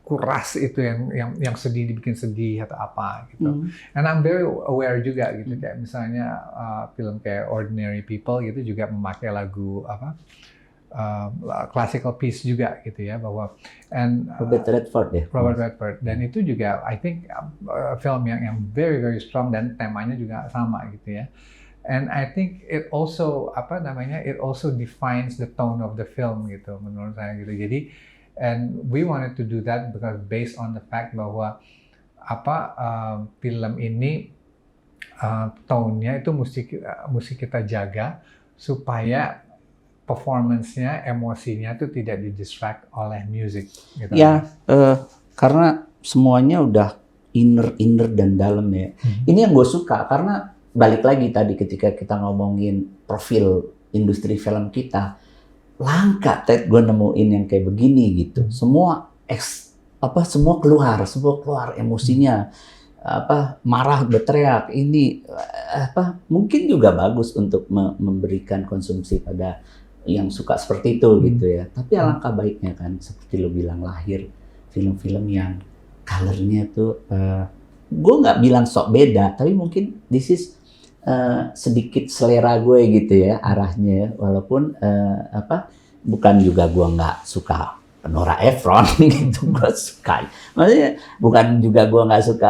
kuras itu yang sedih dibikin sedih atau apa gitu. And I'm very aware juga gitu, kayak misalnya film kayak Ordinary People gitu juga memakai lagu classical piece juga gitu ya, bahwa Robert Redford dan itu juga I think film yang very very strong dan temanya juga sama gitu ya. And I think it also it also defines the tone of the film gitu menurut saya gitu. Jadi and we wanted to do that because based on the fact bahwa film ini tone-nya itu mesti kita jaga supaya performance-nya, emosinya itu tidak didistract oleh music gitu. Ya, karena semuanya udah inner dan dalam ya. Ini yang gue suka karena balik lagi tadi ketika kita ngomongin profil industri film kita, langka Ted gue nemuin yang kayak begini gitu. Semua keluar emosinya, marah, berteriak, ini mungkin juga bagus untuk memberikan konsumsi pada yang suka seperti itu gitu ya. Tapi alangkah baiknya kan seperti lo bilang, lahir film-film yang colornya tuh gue nggak bilang sok beda, tapi mungkin this is sedikit selera gue gitu ya arahnya, walaupun bukan juga gue nggak suka Nora Ephron gitu, gue suka, maksudnya bukan juga gue nggak suka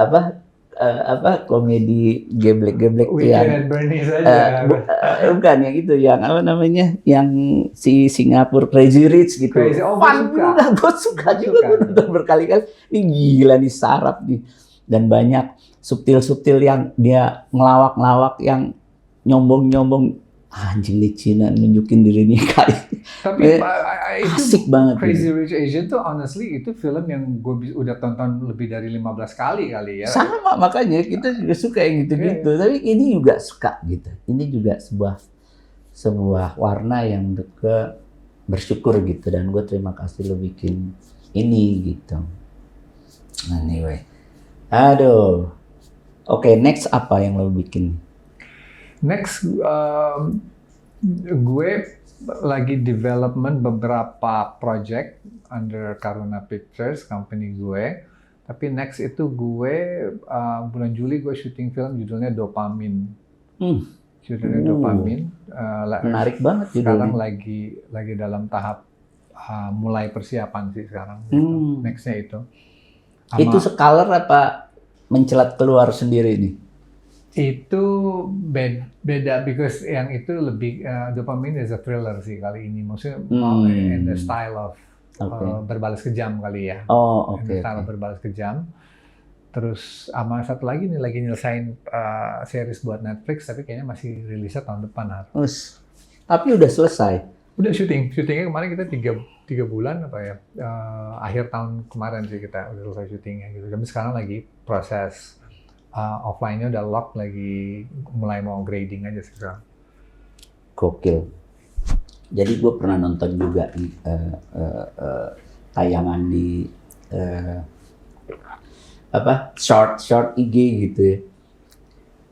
komedi geblek yang bukan yang itu, yang yang si Singapura Crazy Rich gitu. Gue suka juga, gue nonton berkali-kali. Ini gila nih, sarap nih, dan banyak subtil yang dia ngelawak yang nyombong anjing di Cina nunjukin dirinya kayak Tapi itu asik banget Crazy gitu. Rich Asian tuh honestly itu film yang gue udah tonton lebih dari 15 kali ya. Sama makanya kita juga suka yang gitu-gitu. Tapi ini juga suka gitu. Ini juga sebuah warna yang menurut gue bersyukur gitu, dan gue terima kasih lo bikin ini gitu. Anyway, aduh. Oke, next apa yang lo bikin? Next, gue lagi development beberapa project under Karuna Pictures, company gue. Tapi next itu gue bulan Juli gue syuting film judulnya Dopamin. Judulnya Dopamin. Menarik banget judulnya. Sekarang lagi dalam tahap mulai persiapan sih sekarang. Gitu. Nextnya itu. Itu secolor apa mencelat keluar sendiri nih? Itu beda because yang itu lebih Dopamin is a thriller sih kali ini. Maksudnya in the style of berbalas kejam kali ya. Oh, oke. Style berbalas kejam. Terus sama satu lagi nih lagi nyelesain series buat Netflix, tapi kayaknya masih rilisnya tahun depan harus. Tapi udah selesai. Udah syutingnya kemarin kita tiga bulan apa ya, akhir tahun kemarin sih kita udah selesai syutingnya gitu. Tapi sekarang lagi proses offline-nya udah lock, lagi mulai mau grading aja sekarang. Gokil. Jadi gue pernah nonton juga tayangan di short IG gitu ya.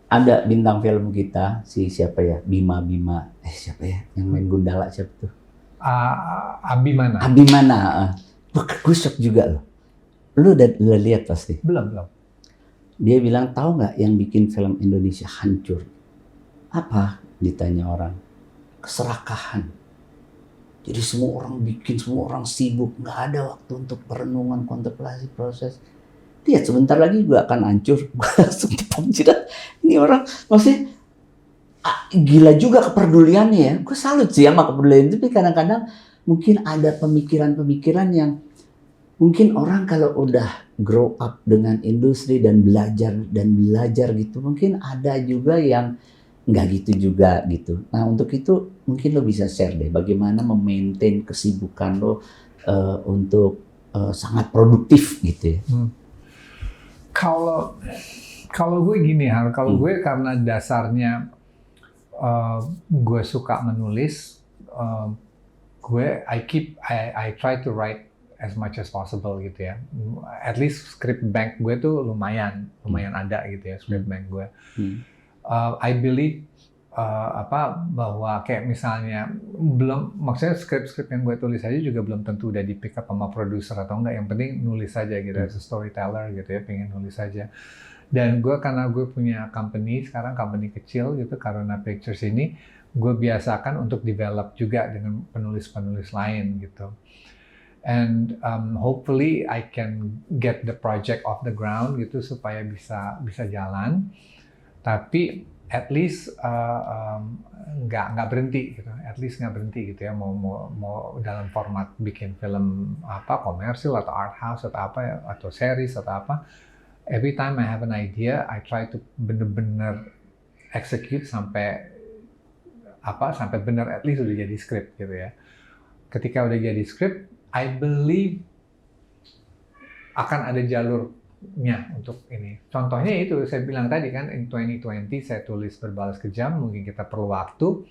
Ada bintang film kita siapa ya, Bima siapa ya yang main Gundala siapa tuh? Abimana. Gue shock juga loh. Lu udah lihat pasti? Belum. Dia bilang, tahu nggak yang bikin film Indonesia hancur? Apa? Ditanya orang. Keserakahan. Jadi semua orang bikin, semua orang sibuk, nggak ada waktu untuk perenungan, kontemplasi, proses. Lihat sebentar lagi juga akan hancur. Gue langsung jidat. Ini orang maksudnya gila juga kepeduliannya ya. Gue salut sih sama kepedulian itu, tapi kadang-kadang mungkin ada pemikiran-pemikiran yang mungkin orang kalau udah grow up dengan industri dan belajar gitu, mungkin ada juga yang nggak gitu juga gitu. Nah untuk itu mungkin lo bisa share deh bagaimana memaintain kesibukan lo untuk sangat produktif gitu ya. Kalau gue gini gue karena dasarnya gue suka menulis, I try to write as much as possible gitu ya. At least script bank gue tuh lumayan ada gitu ya script bank gue. I believe bahwa kayak misalnya maksudnya script yang gue tulis aja juga belum tentu udah di pick up sama produser atau enggak. Yang penting nulis aja gitu as a storyteller gitu ya, pengen nulis aja. Dan karena gue punya company kecil gitu, Karuna Pictures ini, gue biasakan untuk develop juga dengan penulis-penulis lain gitu. And hopefully I can get the project off the ground gitu supaya bisa jalan. Tapi at least nggak berhenti gitu. At least nggak berhenti gitu ya. Mau dalam format bikin film komersil atau art house atau atau series atau apa. Every time I have an idea, I try to bener-bener execute sampai bener at least udah jadi script gitu ya. Ketika udah jadi script, I believe akan ada jalurnya untuk ini. Contohnya itu saya bilang tadi kan, in 2020 saya tulis Berbalas Kejam, mungkin kita perlu waktu,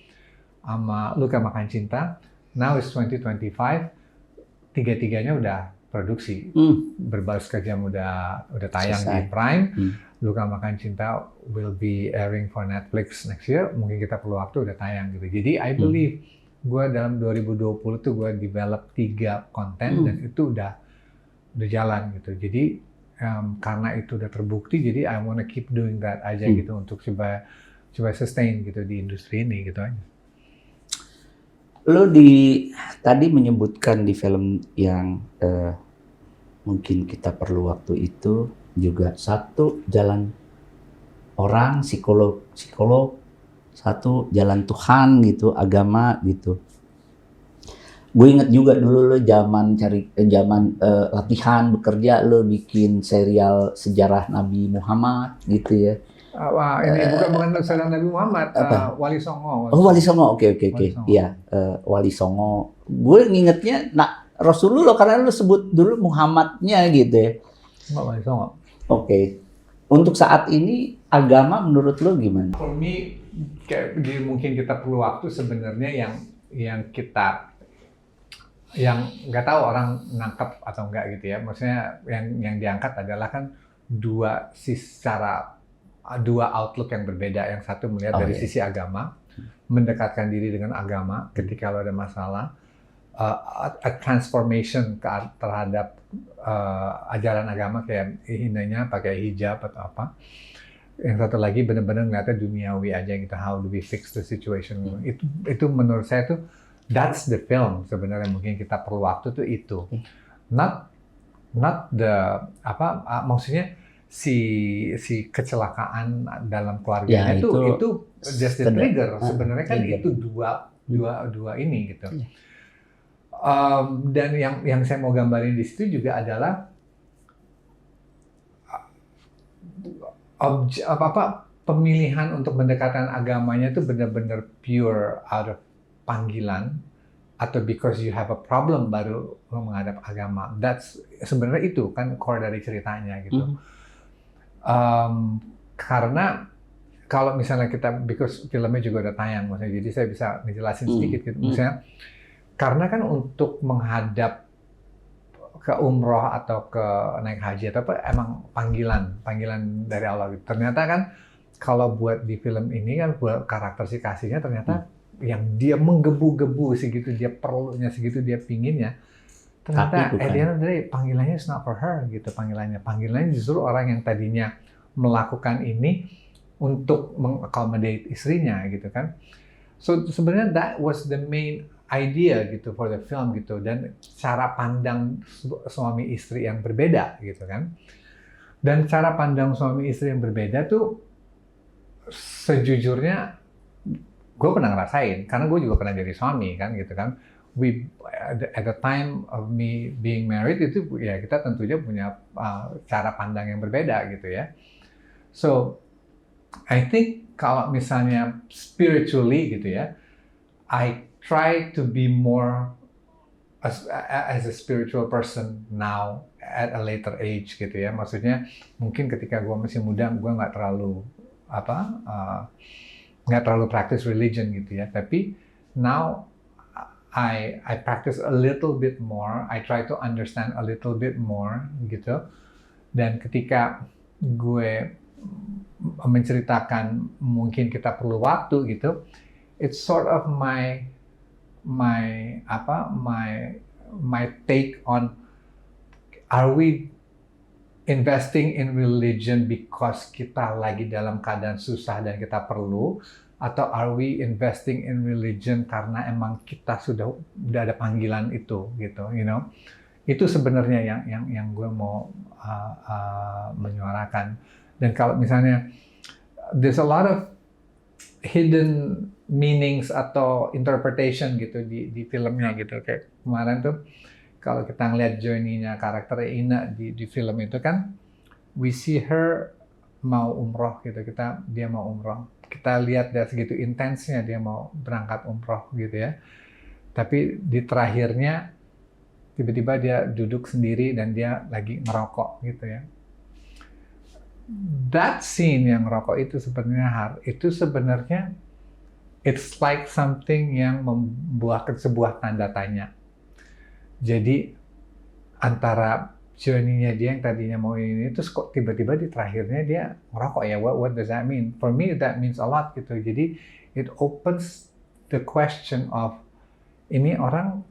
sama Luka Makan Cinta. Now is 2025, tiga-tiganya udah produksi. Berbalas Kejam udah tayang di Prime. Luka Makan Cinta will be airing for Netflix next year. Mungkin kita perlu waktu, udah tayang gitu. Jadi I believe gue dalam 2020 tuh gue develop 3 konten dan itu udah jalan gitu. Jadi karena itu udah terbukti, jadi I wanna keep doing that aja gitu untuk coba sustain gitu di industri ini gitu aja. Lo tadi menyebutkan di film yang mungkin kita perlu waktu itu juga, satu jalan orang psikolog, satu jalan Tuhan gitu, agama gitu. Gue inget juga dulu lo zaman latihan bekerja, lo bikin serial sejarah Nabi Muhammad gitu ya. Ini bukan saudara Nabi Muhammad, Wali Songo. Oh, Wali Songo, oke. Wali Songo. Iya, Wali Songo. Gue ngingetnya, Rasulullah karena lu sebut dulu Muhammadnya gitu ya. Enggak, Wali Songo. Oke. Untuk saat ini agama menurut lu gimana? For me, mungkin kita perlu waktu sebenarnya yang kita yang nggak tahu orang nangkep atau enggak gitu ya. Maksudnya yang diangkat adalah kan dua outlook yang berbeda. Yang satu melihat dari sisi agama, mendekatkan diri dengan agama ketika lo ada masalah, a transformation terhadap ajaran agama kayak hinanya pakai hijab atau apa. Yang satu lagi benar-benar ngeliatnya duniawi aja gitu, how do we fix the situation. Itu menurut saya tuh that's the film sebenarnya, mungkin kita perlu waktu tuh itu. Not the maksudnya si kecelakaan dalam keluarganya ya, itu just the trigger sebenarnya kan itu dua ini gitu. Dan yang saya mau gambarin di situ juga adalah pemilihan untuk mendekatkan agamanya itu benar-benar pure out of panggilan atau because you have a problem baru menghadap agama. That's sebenarnya itu kan core dari ceritanya gitu. Karena kalau misalnya because filmnya juga udah tayang, maksudnya jadi saya bisa ngejelasin sedikit gitu. Misalnya karena kan untuk menghadap ke umroh atau ke naik haji atau apa emang panggilan dari Allah gitu. Ternyata kan kalau buat di film ini kan buat karakterisasinya ternyata yang dia menggebu-gebu segitu, dia perlunya segitu, dia pinginnya, ternyata at the end of the day panggilannya is not for her gitu. Panggilannya justru orang yang tadinya melakukan ini untuk mengakomodate istrinya gitu kan. So sebenarnya that was the main idea gitu for the film gitu, dan cara pandang suami istri yang berbeda gitu kan. Dan cara pandang suami istri yang berbeda tuh sejujurnya gue pernah ngerasain, karena gue juga pernah jadi suami kan gitu kan. At the time of me being married itu ya kita tentunya punya cara pandang yang berbeda gitu ya. So I think kalau misalnya spiritually gitu ya, I try to be more as a spiritual person now at a later age gitu ya. Maksudnya mungkin ketika gue masih muda gue nggak terlalu practice religion gitu ya. Tapi now I practice a little bit more. I try to understand a little bit more gitu. Dan ketika gue menceritakan mungkin kita perlu waktu gitu, it's sort of my take on, are we investing in religion because kita lagi dalam keadaan susah dan kita perlu, atau are we investing in religion karena emang kita sudah ada panggilan itu gitu, you know? Itu sebenarnya yang gue mau menyuarakan. Dan kalau misalnya there's a lot of hidden meanings atau interpretation gitu di filmnya gitu, kayak kemarin tuh kalau kita ngeliat journey-nya karakter Ina di film itu kan, we see her mau umroh gitu, dia mau umroh, kita lihat dari segitu intensnya dia mau berangkat umroh gitu ya, tapi di terakhirnya tiba-tiba dia duduk sendiri dan dia lagi ngerokok gitu ya. That scene yang ngerokok itu sebenarnya it's like something yang membuahkan sebuah tanda tanya. Jadi antara journey-nya dia yang tadinya mau ini, terus kok tiba-tiba di terakhirnya dia ngerokok ya, what does that mean? For me that means a lot gitu. Jadi it opens the question of, ini orang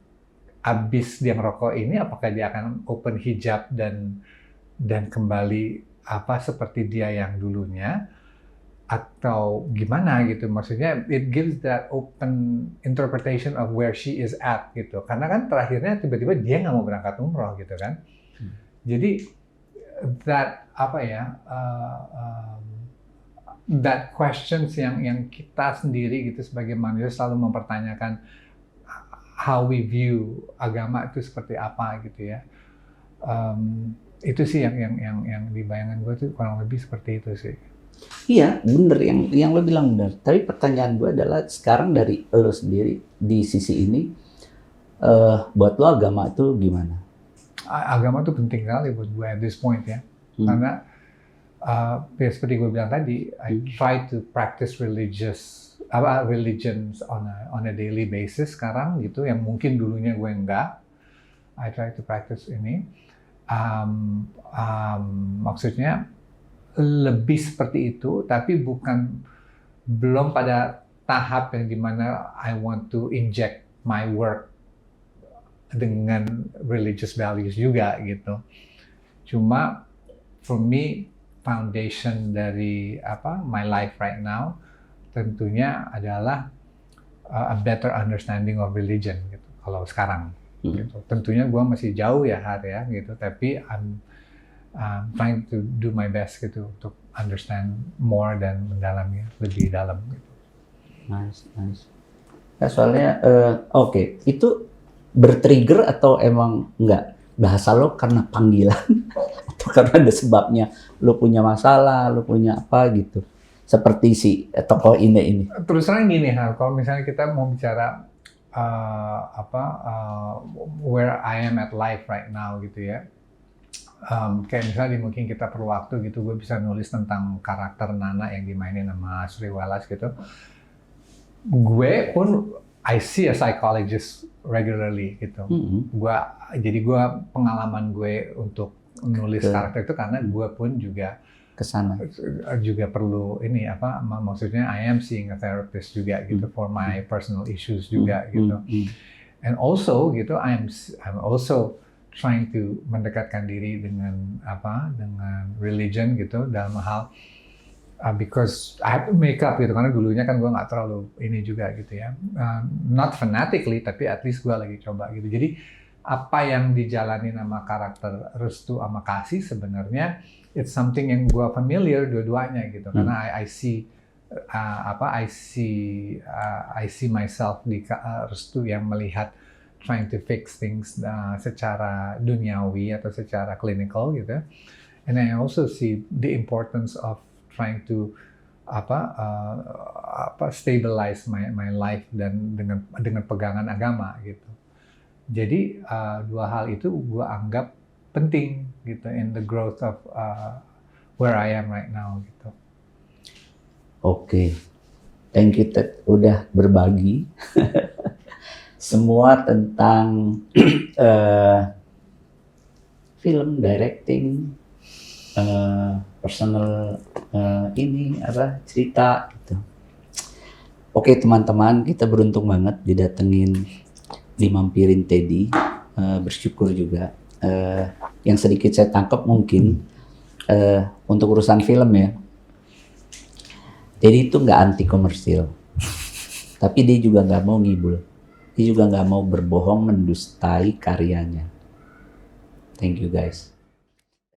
abis dia ngerokok ini apakah dia akan open hijab dan kembali seperti dia yang dulunya, atau gimana gitu. Maksudnya it gives that open interpretation of where she is at gitu. Karena kan terakhirnya tiba-tiba dia nggak mau berangkat umroh gitu kan. Jadi that that questions yang kita sendiri gitu sebagai manusia selalu mempertanyakan how we view agama itu seperti apa gitu ya. Itu sih yang di bayangan gue tuh kurang lebih seperti itu sih. Iya, bener yang lo bilang bener. Tapi pertanyaan gue adalah sekarang dari lo sendiri di sisi ini, buat lo agama tuh gimana? Agama tuh penting kali buat gue at this point ya. Karena ya seperti gue bilang tadi, I try to practice religions on a daily basis sekarang gitu, yang mungkin dulunya gue enggak. I try to practice ini. Maksudnya lebih seperti itu, tapi belum pada tahap yang dimana I want to inject my work dengan religious values juga gitu. Cuma for me foundation dari my life right now tentunya adalah a better understanding of religion gitu. Kalau sekarang gitu. Tentunya gue masih jauh ya gitu, tapi I'm trying to do my best gitu untuk understand more dan mendalami lebih dalam gitu. Nice. Ya, soalnya oke. Itu bertrigger atau emang enggak? Bahasa lo karena panggilan atau karena ada sebabnya? Lo punya masalah, lo punya apa gitu? Seperti si tokoh ini. Terus terang gini, kalau misalnya kita mau bicara where I am at life right now gitu ya. Kayak misalnya mungkin kita perlu waktu gitu, gue bisa nulis tentang karakter Nana yang dimainin sama Sri Wallace gitu. Gue pun I see a psychologist regularly gitu. Jadi pengalaman gue untuk nulis karakter itu karena gue pun juga kesana juga perlu maksudnya I am seeing a therapist juga gitu for my personal issues juga gitu. And also gitu I'm also trying to mendekatkan diri dengan religion gitu dalam hal because I have to make up gitu, karena dulunya kan gue nggak terlalu ini juga gitu ya, not fanatically tapi at least gue lagi coba gitu. Jadi apa yang dijalani nama karakter Restu sama Kasih sebenarnya it's something yang gue familiar dua-duanya gitu, karena I see myself di Restu yang melihat trying to fix things secara duniawi atau secara clinical gitu. And I also see the importance of trying to stabilize my life dan dengan pegangan agama gitu. Jadi dua hal itu gue anggap penting gitu in the growth of where I am right now gitu. Oke. Thank you Ted udah berbagi. Semua tentang film, directing, personal cerita gitu. Oke teman-teman, kita beruntung banget dimampirin Teddy. Bersyukur juga. Yang sedikit saya tangkap mungkin untuk urusan film ya. Teddy itu nggak anti komersil, tapi dia juga nggak mau ngibul. Dia juga nggak mau berbohong mendustai karyanya. Thank you guys.